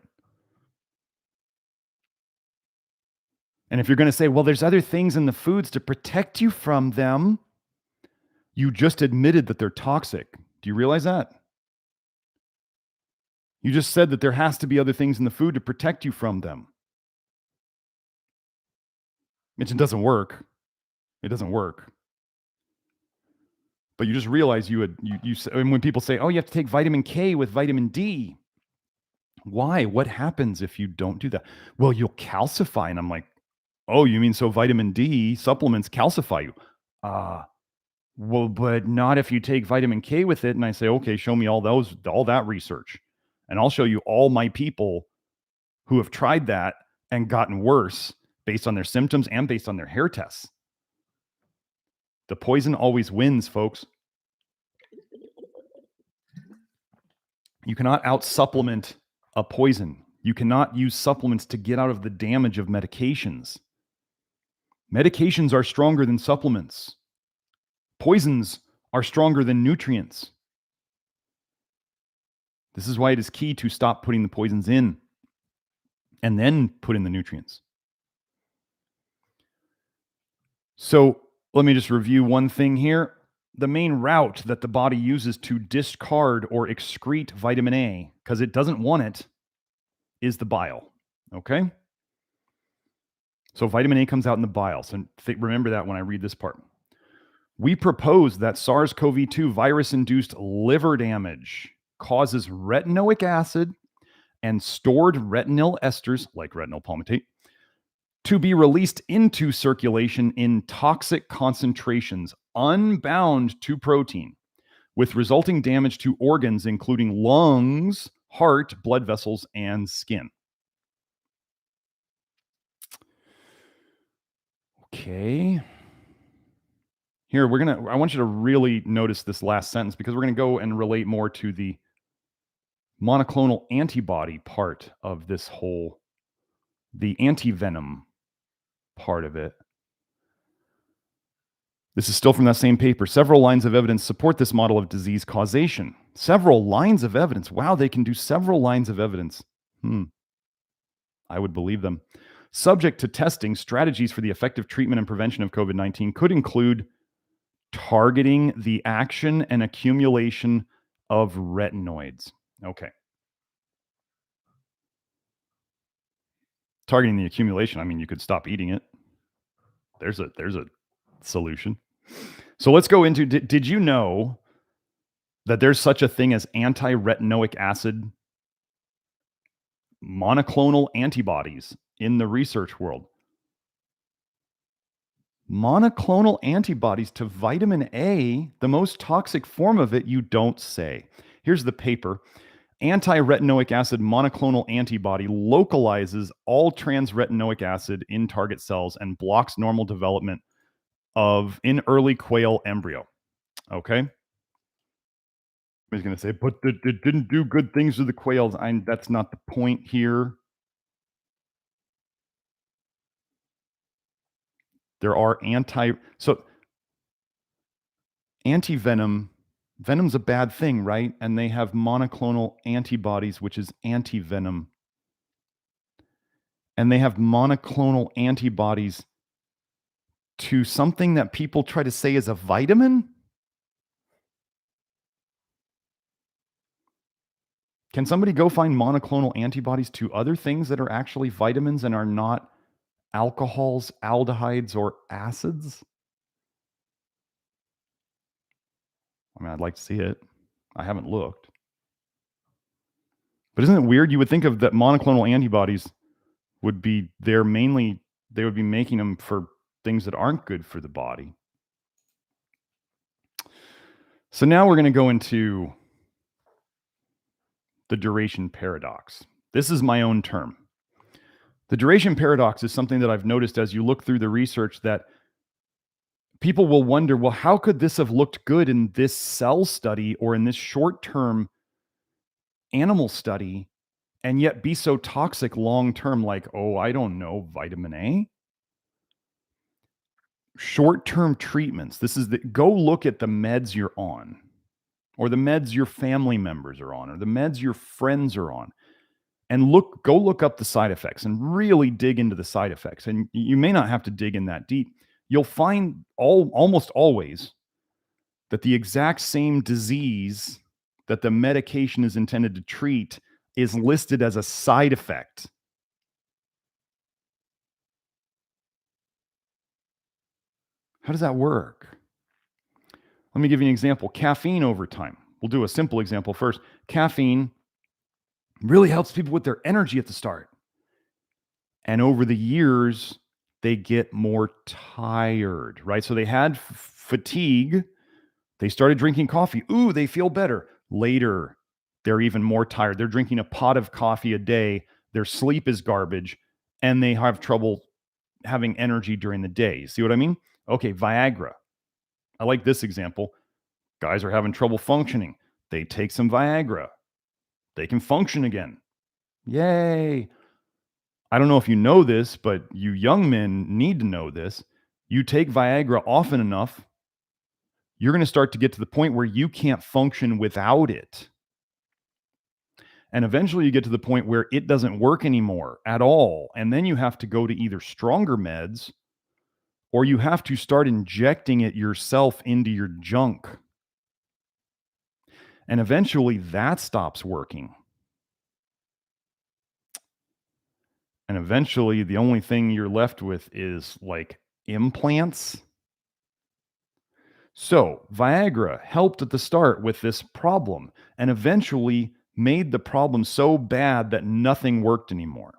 And if you're going to say, well, there's other things in the foods to protect you from them, you just admitted that they're toxic. Do you realize that? You just said that there has to be other things in the food to protect you from them. It doesn't work. It doesn't work. But you just realize and when people say, oh, you have to take vitamin K with vitamin D. Why? What happens if you don't do that? Well, you'll calcify. And I'm like, oh, you mean so vitamin D supplements calcify you? Well, but not if you take vitamin K with it. And I say, okay, show me all that research. And I'll show you all my people who have tried that and gotten worse based on their symptoms and based on their hair tests. The poison always wins, folks. You cannot out-supplement a poison. You cannot use supplements to get out of the damage of medications. Medications are stronger than supplements. Poisons are stronger than nutrients. This is why it is key to stop putting the poisons in and then put in the nutrients. So let me just review one thing here. The main route that the body uses to discard or excrete vitamin A, because it doesn't want it, is the bile. Okay? So vitamin A comes out in the bile. So remember that when I read this part. We propose that SARS-CoV-2 virus-induced liver damage causes retinoic acid and stored retinyl esters, like retinyl palmitate, to be released into circulation in toxic concentrations unbound to protein, with resulting damage to organs including lungs, heart, blood vessels, and skin. Okay. Here, I want you to really notice this last sentence, because we're going to go and relate more to the monoclonal antibody part of this whole, the antivenom part of it. This is still from that same paper. Several lines of evidence support this model of disease causation. Several lines of evidence. Wow, they can do several lines of evidence. I would believe them. Subject to testing, strategies for the effective treatment and prevention of COVID-19 could include targeting the action and accumulation of retinoids. Okay. Targeting the accumulation, I mean, you could stop eating it. There's a solution. So let's go into, did you know that there's such a thing as anti-retinoic acid monoclonal antibodies in the research world? Monoclonal antibodies to vitamin A, the most toxic form of it, you don't say. Here's the paper. Anti-retinoic acid monoclonal antibody localizes all trans-retinoic acid in target cells and blocks normal development in early quail embryo. Okay. He's going to say, but it didn't do good things to the quails. That's not the point here. There are antivenom. Venom's a bad thing, right? And they have monoclonal antibodies, which is antivenom. And they have monoclonal antibodies to something that people try to say is a vitamin? Can somebody go find monoclonal antibodies to other things that are actually vitamins and are not alcohols, aldehydes, or acids? I mean, I'd like to see it. I haven't looked. But isn't it weird? You would think of that monoclonal antibodies would be there mainly, they would be making them for things that aren't good for the body. So now we're going to go into the duration paradox. This is my own term. The duration paradox is something that I've noticed as you look through the research, that people will wonder, well, how could this have looked good in this cell study or in this short-term animal study and yet be so toxic long-term? Like, oh, I don't know, vitamin A? Short-term treatments. Go look at the meds you're on, or the meds your family members are on, or the meds your friends are on, and go look up the side effects and really dig into the side effects. And you may not have to dig in that deep. You'll find almost always that the exact same disease that the medication is intended to treat is listed as a side effect. How does that work? Let me give you an example. Caffeine over time. We'll do a simple example first. Caffeine really helps people with their energy at the start. And over the years, they get more tired, right? So they had fatigue. They started drinking coffee. Ooh, they feel better. Later, they're even more tired. They're drinking a pot of coffee a day. Their sleep is garbage, and they have trouble having energy during the day. See what I mean? Okay, Viagra. I like this example. Guys are having trouble functioning. They take some Viagra. They can function again. Yay. I don't know if you know this, but you young men need to know this. You take Viagra often enough, you're going to start to get to the point where you can't function without it. And eventually you get to the point where it doesn't work anymore at all. And then you have to go to either stronger meds, or you have to start injecting it yourself into your junk. And eventually that stops working. And eventually the only thing you're left with is like implants. So Viagra helped at the start with this problem and eventually made the problem so bad that nothing worked anymore.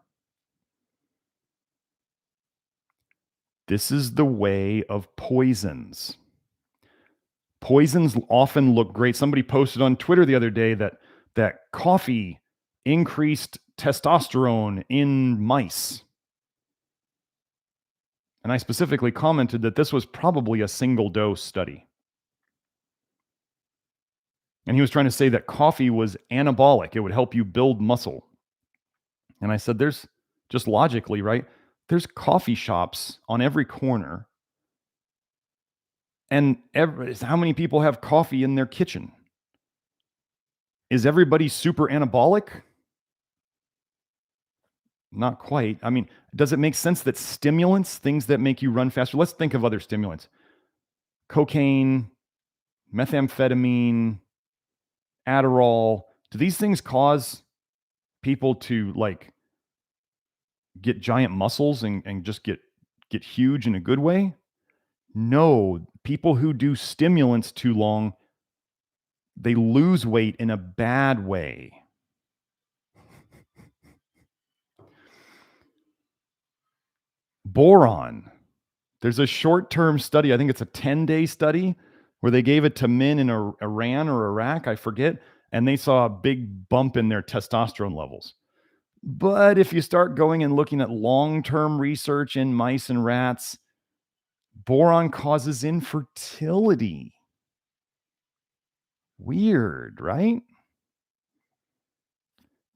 This is the way of poisons. Poisons often look great. Somebody posted on Twitter the other day that coffee increased testosterone in mice. And I specifically commented that this was probably a single dose study. And he was trying to say that coffee was anabolic. It would help you build muscle. And I said, there's just logically, right? There's coffee shops on every corner. And how many people have coffee in their kitchen? Is everybody super anabolic? Not quite. I mean, does it make sense that stimulants, things that make you run faster, let's think of other stimulants. Cocaine, methamphetamine, Adderall, do these things cause people to like get giant muscles and just get huge in a good way? No, people who do stimulants too long, they lose weight in a bad way. Boron. There's a short-term study, I think it's a 10-day study, where they gave it to men in Iran or Iraq, I forget, and they saw a big bump in their testosterone levels. But if you start going and looking at long-term research in mice and rats, boron causes infertility. Weird, right?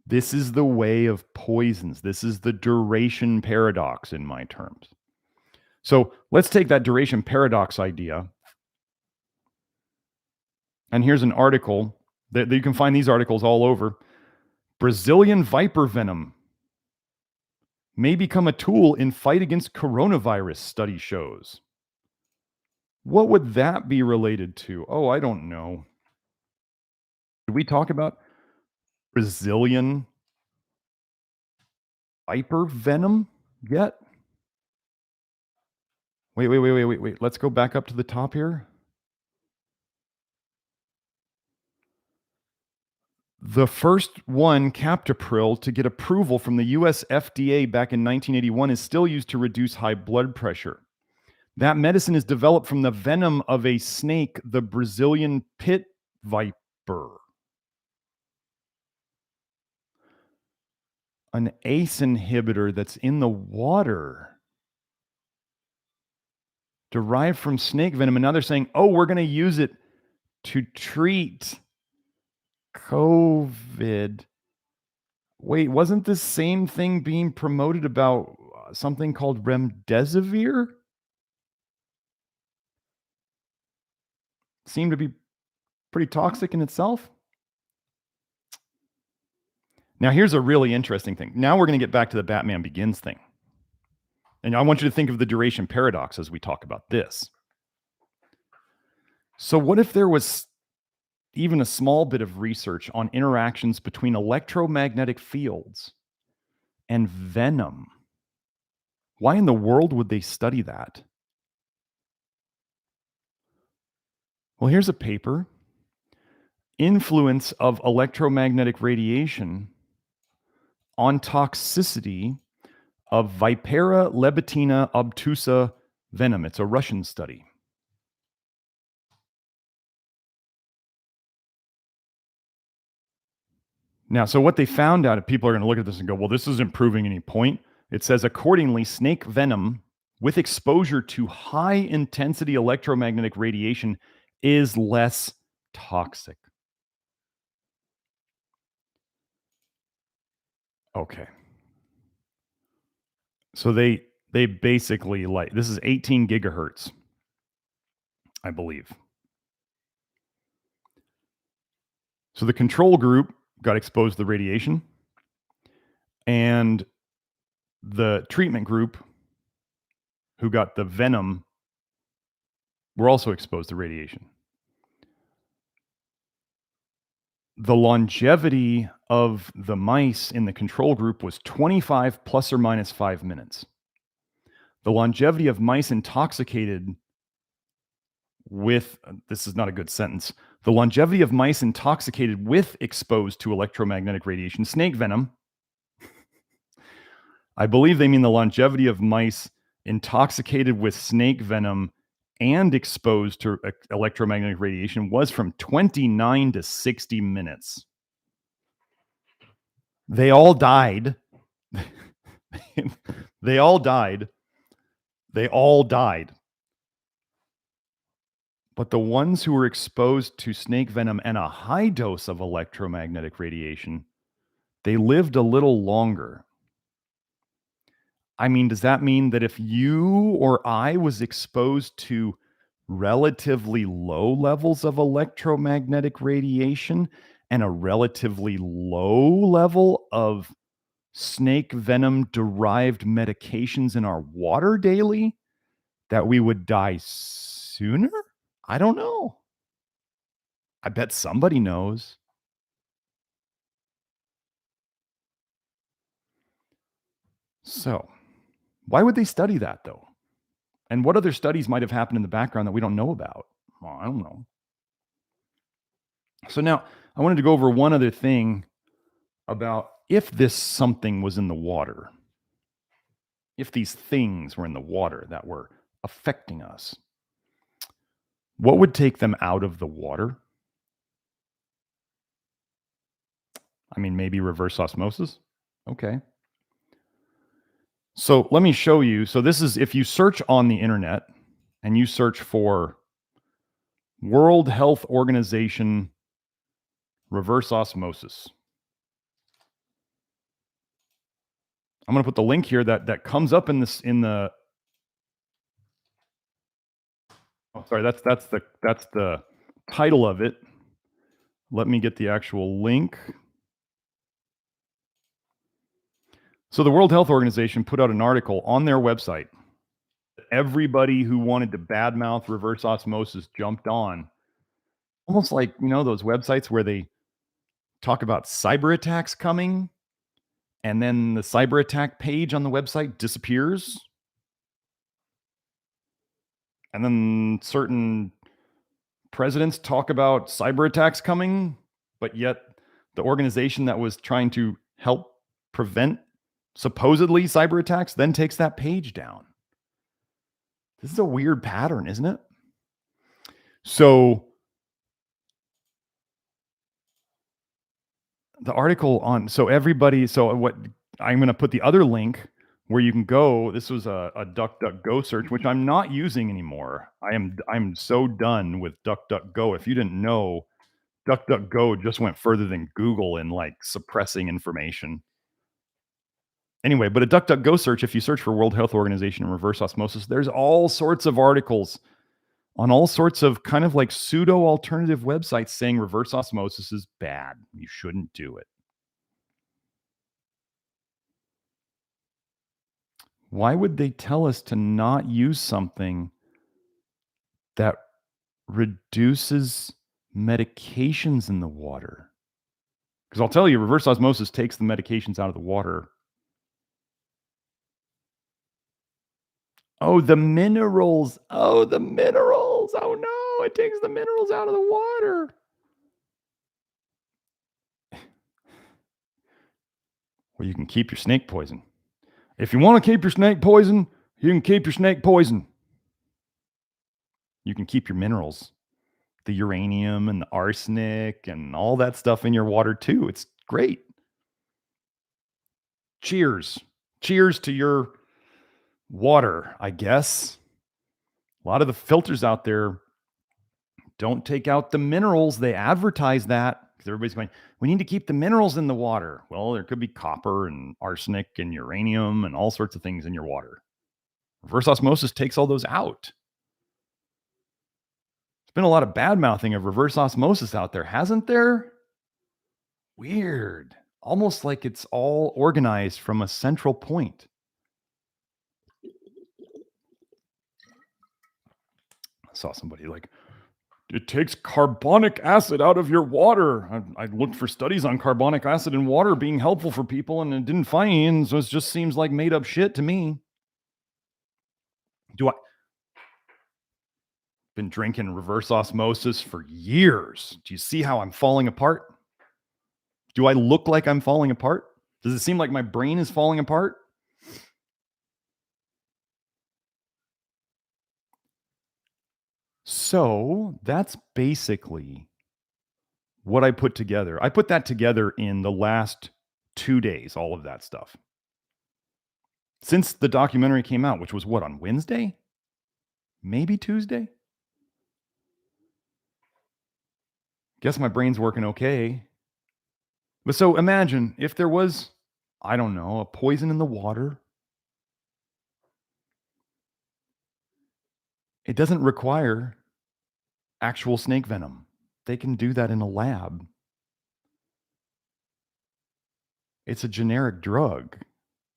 This is the way of poisons. This is the duration paradox in my terms. So let's take that duration paradox idea. And here's an article that you can find these articles all over. Brazilian viper venom may become a tool in fight against coronavirus, study shows. What would that be related to? Oh, I don't know. Did we talk about Brazilian viper venom yet? Wait. Let's go back up to the top here. The first one, captopril, to get approval from the US FDA back in 1981 is still used to reduce high blood pressure. That medicine is developed from the venom of a snake, the Brazilian pit viper. An ACE inhibitor that's in the water, derived from snake venom. And now they're saying, oh, we're going to use it to treat COVID. Wait, wasn't this same thing being promoted about something called remdesivir? Seemed to be pretty toxic in itself. Now, here's a really interesting thing. Now we're going to get back to the Batman Begins thing. And I want you to think of the duration paradox as we talk about this. So what if there was even a small bit of research on interactions between electromagnetic fields and venom? Why in the world would they study that? Well, here's a paper. Influence of electromagnetic radiation on toxicity of Vipera lebetina obtusa venom. It's a Russian study. Now, so what they found out, if people are going to look at this and go, well, this isn't proving any point. It says, accordingly, snake venom with exposure to high intensity electromagnetic radiation is less toxic. Okay. So they basically, like, this is 18 gigahertz, I believe. So the control group got exposed to the radiation, and the treatment group, who got the venom, were also exposed to radiation. The longevity of the mice in the control group was 25 plus or minus 5 minutes. The longevity of mice intoxicated with, this is not a good sentence, the longevity of mice intoxicated with exposed to electromagnetic radiation, snake venom, I believe they mean the longevity of mice intoxicated with snake venom and exposed to electromagnetic radiation was from 29 to 60 minutes. They all died. They all died. But the ones who were exposed to snake venom and a high dose of electromagnetic radiation, they lived a little longer. I mean, does that mean that if you or I was exposed to relatively low levels of electromagnetic radiation and a relatively low level of snake venom derived medications in our water daily, that we would die sooner? I don't know. I bet somebody knows. So, why would they study that though? And what other studies might have happened in the background that we don't know about? Well, I don't know. So now I wanted to go over one other thing about if this something was in the water, if these things were in the water that were affecting us, what would take them out of the water? I mean, maybe reverse osmosis. Okay. So let me show you. So this is if you search on the internet and you search for World Health Organization reverse osmosis. I'm going to put the link here that comes up in the oh, sorry, that's the title of it. Let me get the actual link. So the World Health Organization put out an article on their website. Everybody who wanted to badmouth reverse osmosis jumped on. Almost like, those websites where they talk about cyber attacks coming and then the cyber attack page on the website disappears. And then certain presidents talk about cyber attacks coming, but yet the organization that was trying to help prevent supposedly cyber attacks then takes that page down. This is a weird pattern, isn't it? So the article on, so what I'm going to put the other link where you can go. This was a DuckDuckGo search, which I'm not using anymore. I'm so done with DuckDuckGo. If you didn't know, DuckDuckGo just went further than Google in like suppressing information. Anyway, but a DuckDuckGo search, if you search for World Health Organization and reverse osmosis, there's all sorts of articles on all sorts of kind of like pseudo alternative websites saying reverse osmosis is bad. You shouldn't do it. Why would they tell us to not use something that reduces medications in the water? Because I'll tell you, reverse osmosis takes the medications out of the water. Oh, the minerals. Oh, the minerals. Oh, no, it takes the minerals out of the water. Well, you can keep your snake poison. If you want to keep your snake poison, you can keep your snake poison. You can keep your minerals, the uranium and the arsenic and all that stuff in your water too. It's great. Cheers. Cheers to your water, I guess. A lot of the filters out there don't take out the minerals. They advertise that because everybody's going, we need to keep the minerals in the water. Well, there could be copper and arsenic and uranium and all sorts of things in your water. Reverse osmosis takes all those out. There's been a lot of bad mouthing of reverse osmosis out there, hasn't there? Weird. Almost like it's all organized from a central point. I saw somebody like, it takes carbonic acid out of your water. I looked for studies on carbonic acid in water being helpful for people, and it didn't find any. So it just seems like made up shit to me. Been drinking reverse osmosis for years. Do you see how I'm falling apart? Do I look like I'm falling apart? Does it seem like my brain is falling apart? So that's basically what I put together. I put that together in the last 2 days, all of that stuff. Since the documentary came out, which was what, on Wednesday? Maybe Tuesday? Guess my brain's working okay. But so imagine if there was, I don't know, a poison in the water. It doesn't require actual snake venom. They can do that in a lab. It's a generic drug.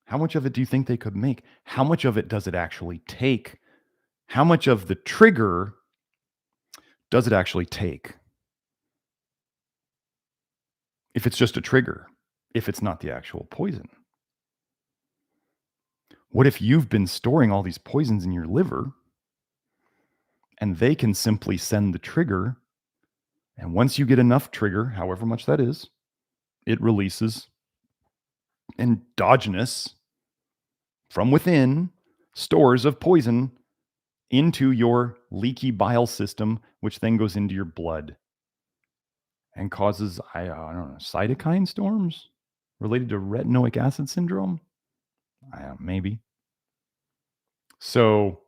How much of it do you think they could make? How much of it does it actually take? How much of the trigger does it actually take? If it's just a trigger, if it's not the actual poison. What if you've been storing all these poisons in your liver and they can simply send the trigger, and once you get enough trigger, however much that is, it releases endogenous, from within, stores of poison into your leaky bile system, which then goes into your blood and causes, I don't know, cytokine storms related to retinoic acid syndrome? Maybe. So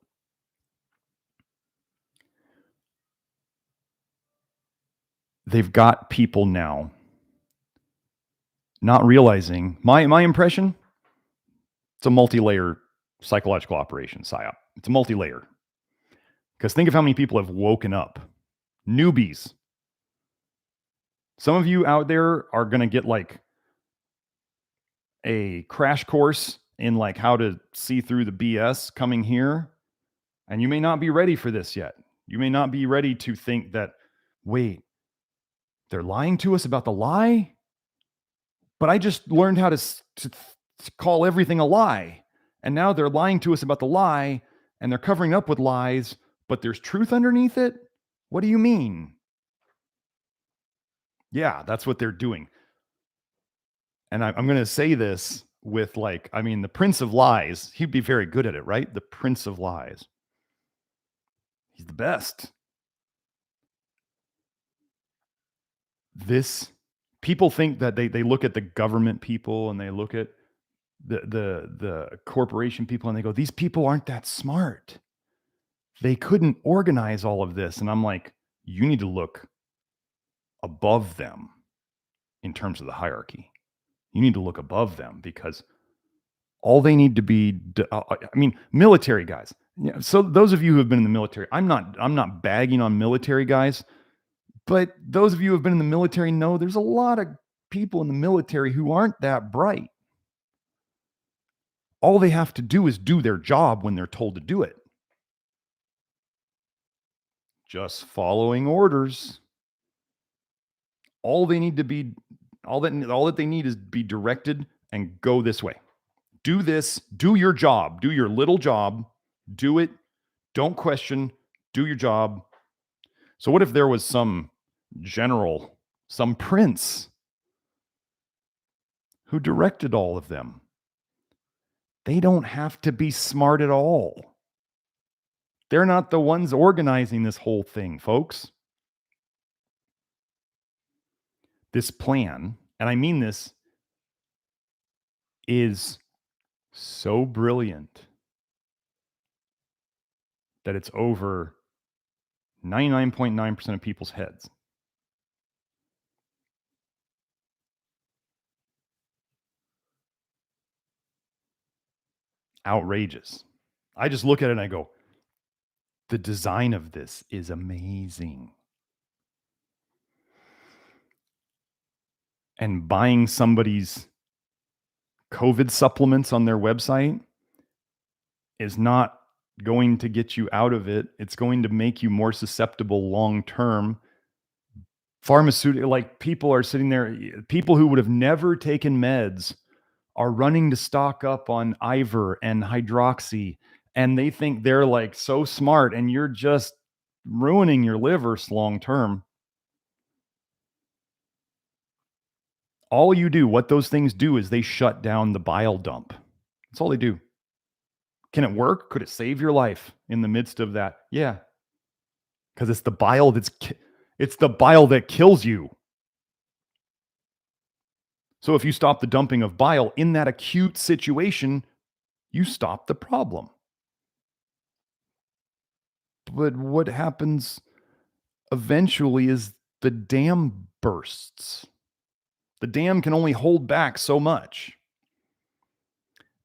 they've got people now not realizing, my impression, it's a multi-layer psychological operation, PSYOP. It's a multi-layer. Because think of how many people have woken up. Newbies. Some of you out there are going to get like a crash course in like how to see through the BS coming here. And you may not be ready for this yet. You may not be ready to think that, wait, they're lying to us about the lie? But I just learned how to call everything a lie. And now they're lying to us about the lie and they're covering up with lies, but there's truth underneath it? What do you mean? Yeah, that's what they're doing. And I'm going to say this with like, I mean, the Prince of Lies, he'd be very good at it, right? The Prince of Lies. He's the best. People think that they look at the government people and they look at the corporation people and they go, these people aren't that smart. They couldn't organize all of this. And I'm like, you need to look above them in terms of the hierarchy. You need to look above them because all they need to be, military guys. Yeah, so those of you who have been in the military, I'm not bagging on military guys, but those of you who have been in the military know there's a lot of people in the military who aren't that bright. All they have to do is do their job when they're told to do it. Just following orders. All that they need is be directed and go this way. Do this, do your job, do your little job, do it, don't question, do your job. So what if there was some general, some prince who directed all of them? They don't have to be smart at all. They're not the ones organizing this whole thing, folks. This plan, and I mean this, is so brilliant that it's over 99.9% of people's heads. Outrageous. I just look at it and I go, the design of this is amazing. And buying somebody's COVID supplements on their website is not going to get you out of it. It's going to make you more susceptible long term. Pharmaceutical, like people are sitting there, people who would have never taken meds are running to stock up on Ivor and Hydroxy, and they think they're like so smart, and you're just ruining your liver long term. All you do, what those things do is they shut down the bile dump. That's all they do. Can it work? Could it save your life in the midst of that? Yeah. Because it's the bile that kills you. So if you stop the dumping of bile in that acute situation, you stop the problem. But what happens eventually is the dam bursts. The dam can only hold back so much.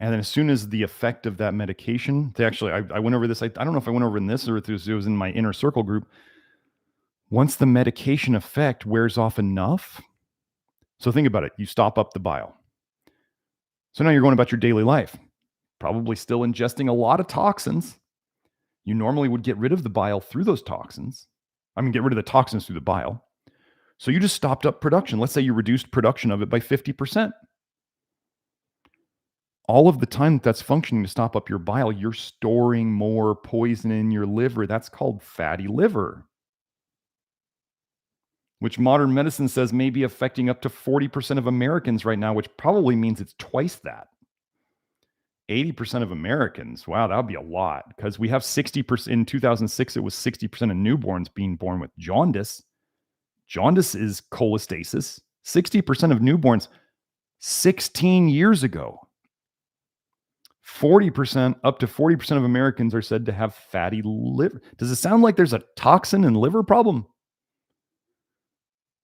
And then as soon as the effect of that medication, I went over this. I don't know if I went over in this or if it was in my inner circle group. Once the medication effect wears off enough, so think about it. You stop up the bile. So now you're going about your daily life, probably still ingesting a lot of toxins. You normally would get rid of the bile through those toxins. Get rid of the toxins through the bile. So you just stopped up production. Let's say you reduced production of it by 50%. All of the time that's functioning to stop up your bile, you're storing more poison in your liver. That's called fatty liver, which modern medicine says may be affecting up to 40% of Americans right now, which probably means it's twice that. 80% of Americans. Wow, that would be a lot because we have 60%. In 2006, it was 60% of newborns being born with jaundice. Jaundice is cholestasis. 60% of newborns 16 years ago. 40%, up to 40% of Americans are said to have fatty liver. Does it sound like there's a toxin and liver problem?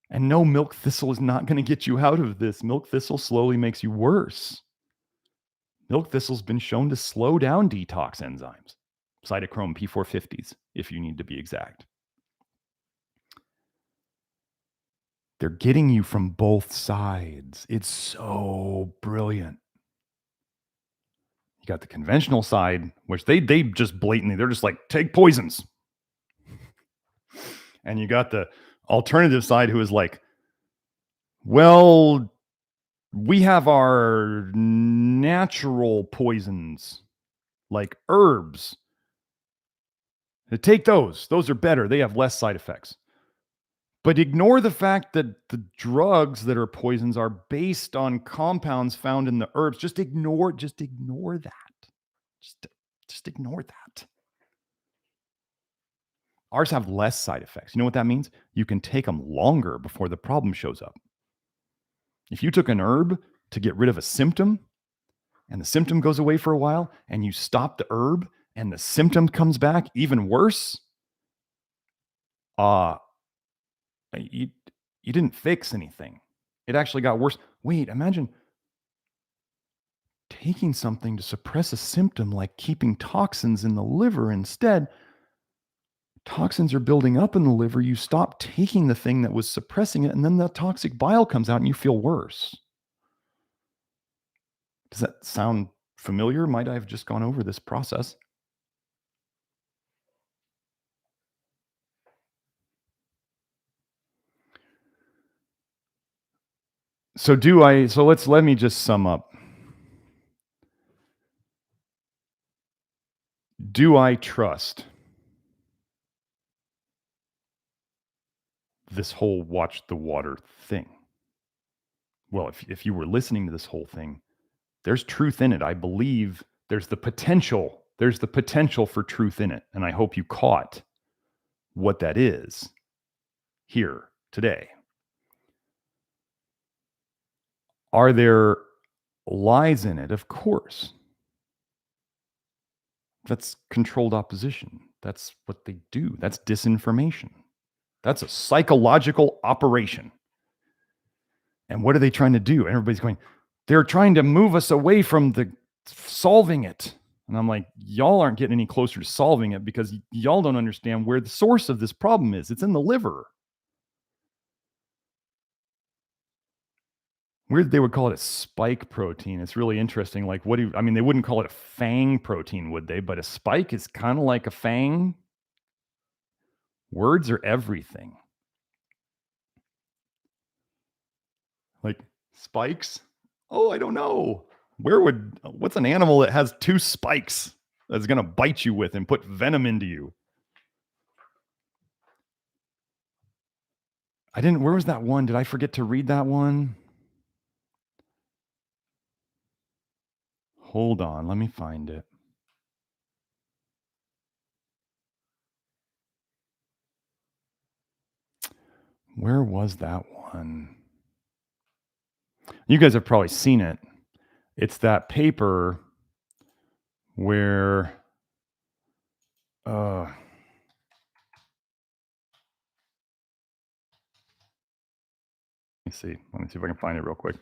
And no, milk thistle is not going to get you out of this. Milk thistle slowly makes you worse. Milk thistle's been shown to slow down detox enzymes, cytochrome P450s, if you need to be exact. They're getting you from both sides. It's so brilliant. You got the conventional side, which they just blatantly, they're just like, take poisons. And you got the alternative side who is like, well, we have our natural poisons, like herbs. Take those. Those are better. They have less side effects. But ignore the fact that the drugs that are poisons are based on compounds found in the herbs. Just ignore that. Just ignore that. Ours have less side effects. You know what that means? You can take them longer before the problem shows up. If you took an herb to get rid of a symptom and the symptom goes away for a while and you stop the herb and the symptom comes back even worse, you didn't fix anything. It actually got worse. Wait, imagine taking something to suppress a symptom like keeping toxins in the liver instead. Toxins are building up in the liver. You stop taking the thing that was suppressing it, and then the toxic bile comes out and you feel worse. Does that sound familiar? Might I have just gone over this process? So let me just sum up. Do I trust this whole watch the water thing? Well, if you were listening to this whole thing, there's truth in it. I believe there's the potential for truth in it. And I hope you caught what that is here today. Are there lies in it? Of course. That's controlled opposition. That's what they do. That's disinformation. That's a psychological operation. And what are they trying to do? Everybody's going, they're trying to move us away from the solving it. And I'm like, y'all aren't getting any closer to solving it because y'all don't understand where the source of this problem is. It's in the liver. Weird they would call it a spike protein. It's really interesting. Like, they wouldn't call it a fang protein, would they? But a spike is kind of like a fang. Words are everything. Like spikes? Oh, I don't know. What's an animal that has two spikes that's going to bite you with and put venom into you? Where was that one? Did I forget to read that one? Hold on, let me find it. Where was that one? You guys have probably seen it. It's that paper where let me see if I can find it real quick.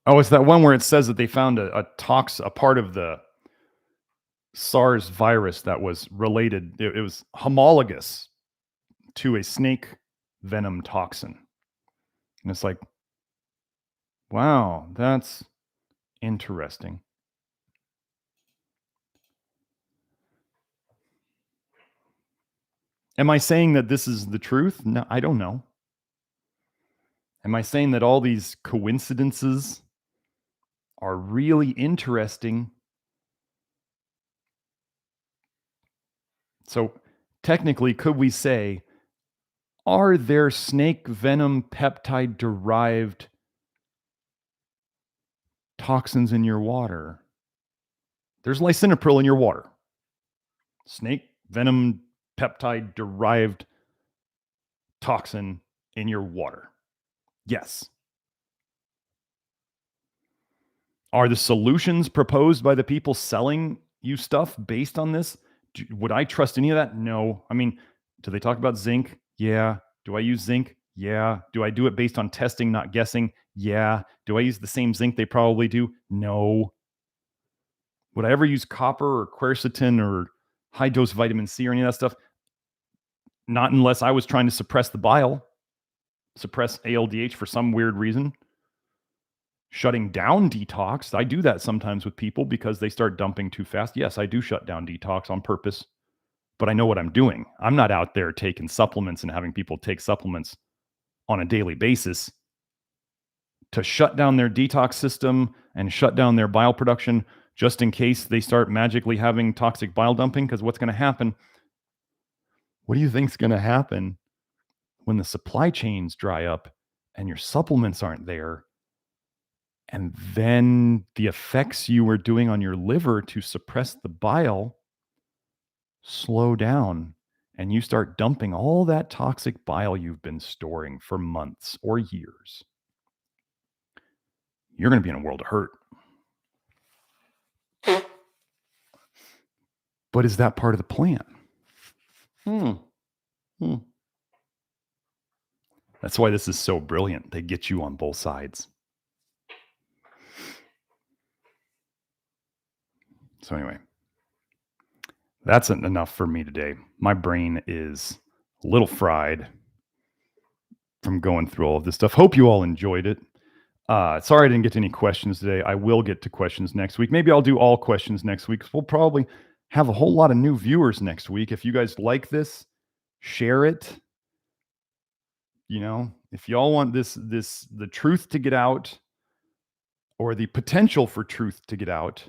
Oh, it's that one where it says that they found a part of the SARS virus that was related. It was homologous to a snake venom toxin. And it's like, wow, that's interesting. Am I saying that this is the truth? No, I don't know. Am I saying that all these coincidences are really interesting? So, technically, could we say, are there snake venom peptide derived toxins in your water? There's Lisinopril in your water. Snake venom peptide derived toxin in your water. Yes. Are the solutions proposed by the people selling you stuff based on this? Would I trust any of that? No. I mean, do they talk about zinc? Yeah. Do I use zinc? Yeah. Do I do it based on testing, not guessing? Yeah. Do I use the same zinc they probably do? No. Would I ever use copper or quercetin or high dose vitamin C or any of that stuff? Not unless I was trying to suppress the bile, suppress ALDH for some weird reason. Shutting down detox, I do that sometimes with people because they start dumping too fast. Yes, I do shut down detox on purpose, but I know what I'm doing. I'm not out there taking supplements and having people take supplements on a daily basis to shut down their detox system and shut down their bile production just in case they start magically having toxic bile dumping. Because what's going to happen? What do you think's going to happen when the supply chains dry up and your supplements aren't there? And then the effects you were doing on your liver to suppress the bile slow down, and you start dumping all that toxic bile you've been storing for months or years. You're going to be in a world of hurt. But is that part of the plan? That's why this is so brilliant. They get you on both sides. So anyway, that's enough for me today. My brain is a little fried from going through all of this stuff. Hope you all enjoyed it. Sorry I didn't get to any questions today. I will get to questions next week. Maybe I'll do all questions next week. We'll probably have a whole lot of new viewers next week. If you guys like this, share it. You know, if y'all want the truth to get out, or the potential for truth to get out,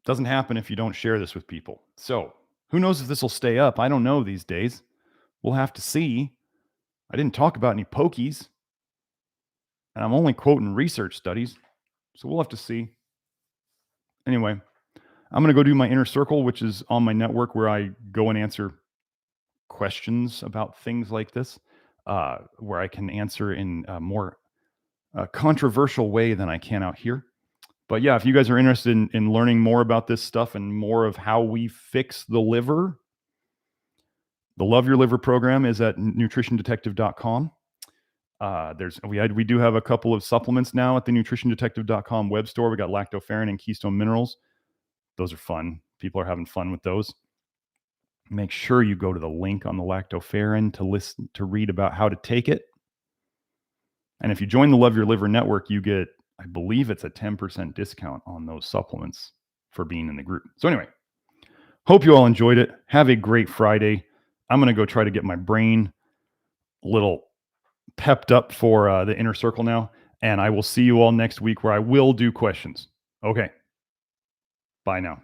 doesn't happen if you don't share this with people. So who knows if this will stay up? I don't know these days. We'll have to see. I didn't talk about any pokies, and I'm only quoting research studies. So we'll have to see. Anyway, I'm going to go do my inner circle, which is on my network where I go and answer questions about things like this, where I can answer in a more controversial way than I can out here. But yeah, if you guys are interested in learning more about this stuff and more of how we fix the liver, the Love Your Liver program is at nutritiondetective.com. We do have a couple of supplements now at the nutritiondetective.com web store. We got lactoferrin and keystone minerals. Those are fun. People are having fun with those. Make sure you go to the link on the lactoferrin to read about how to take it. And if you join the Love Your Liver network, you get, I believe it's a 10% discount on those supplements for being in the group. So anyway, hope you all enjoyed it. Have a great Friday. I'm going to go try to get my brain a little pepped up for the inner circle now. And I will see you all next week where I will do questions. Okay. Bye now.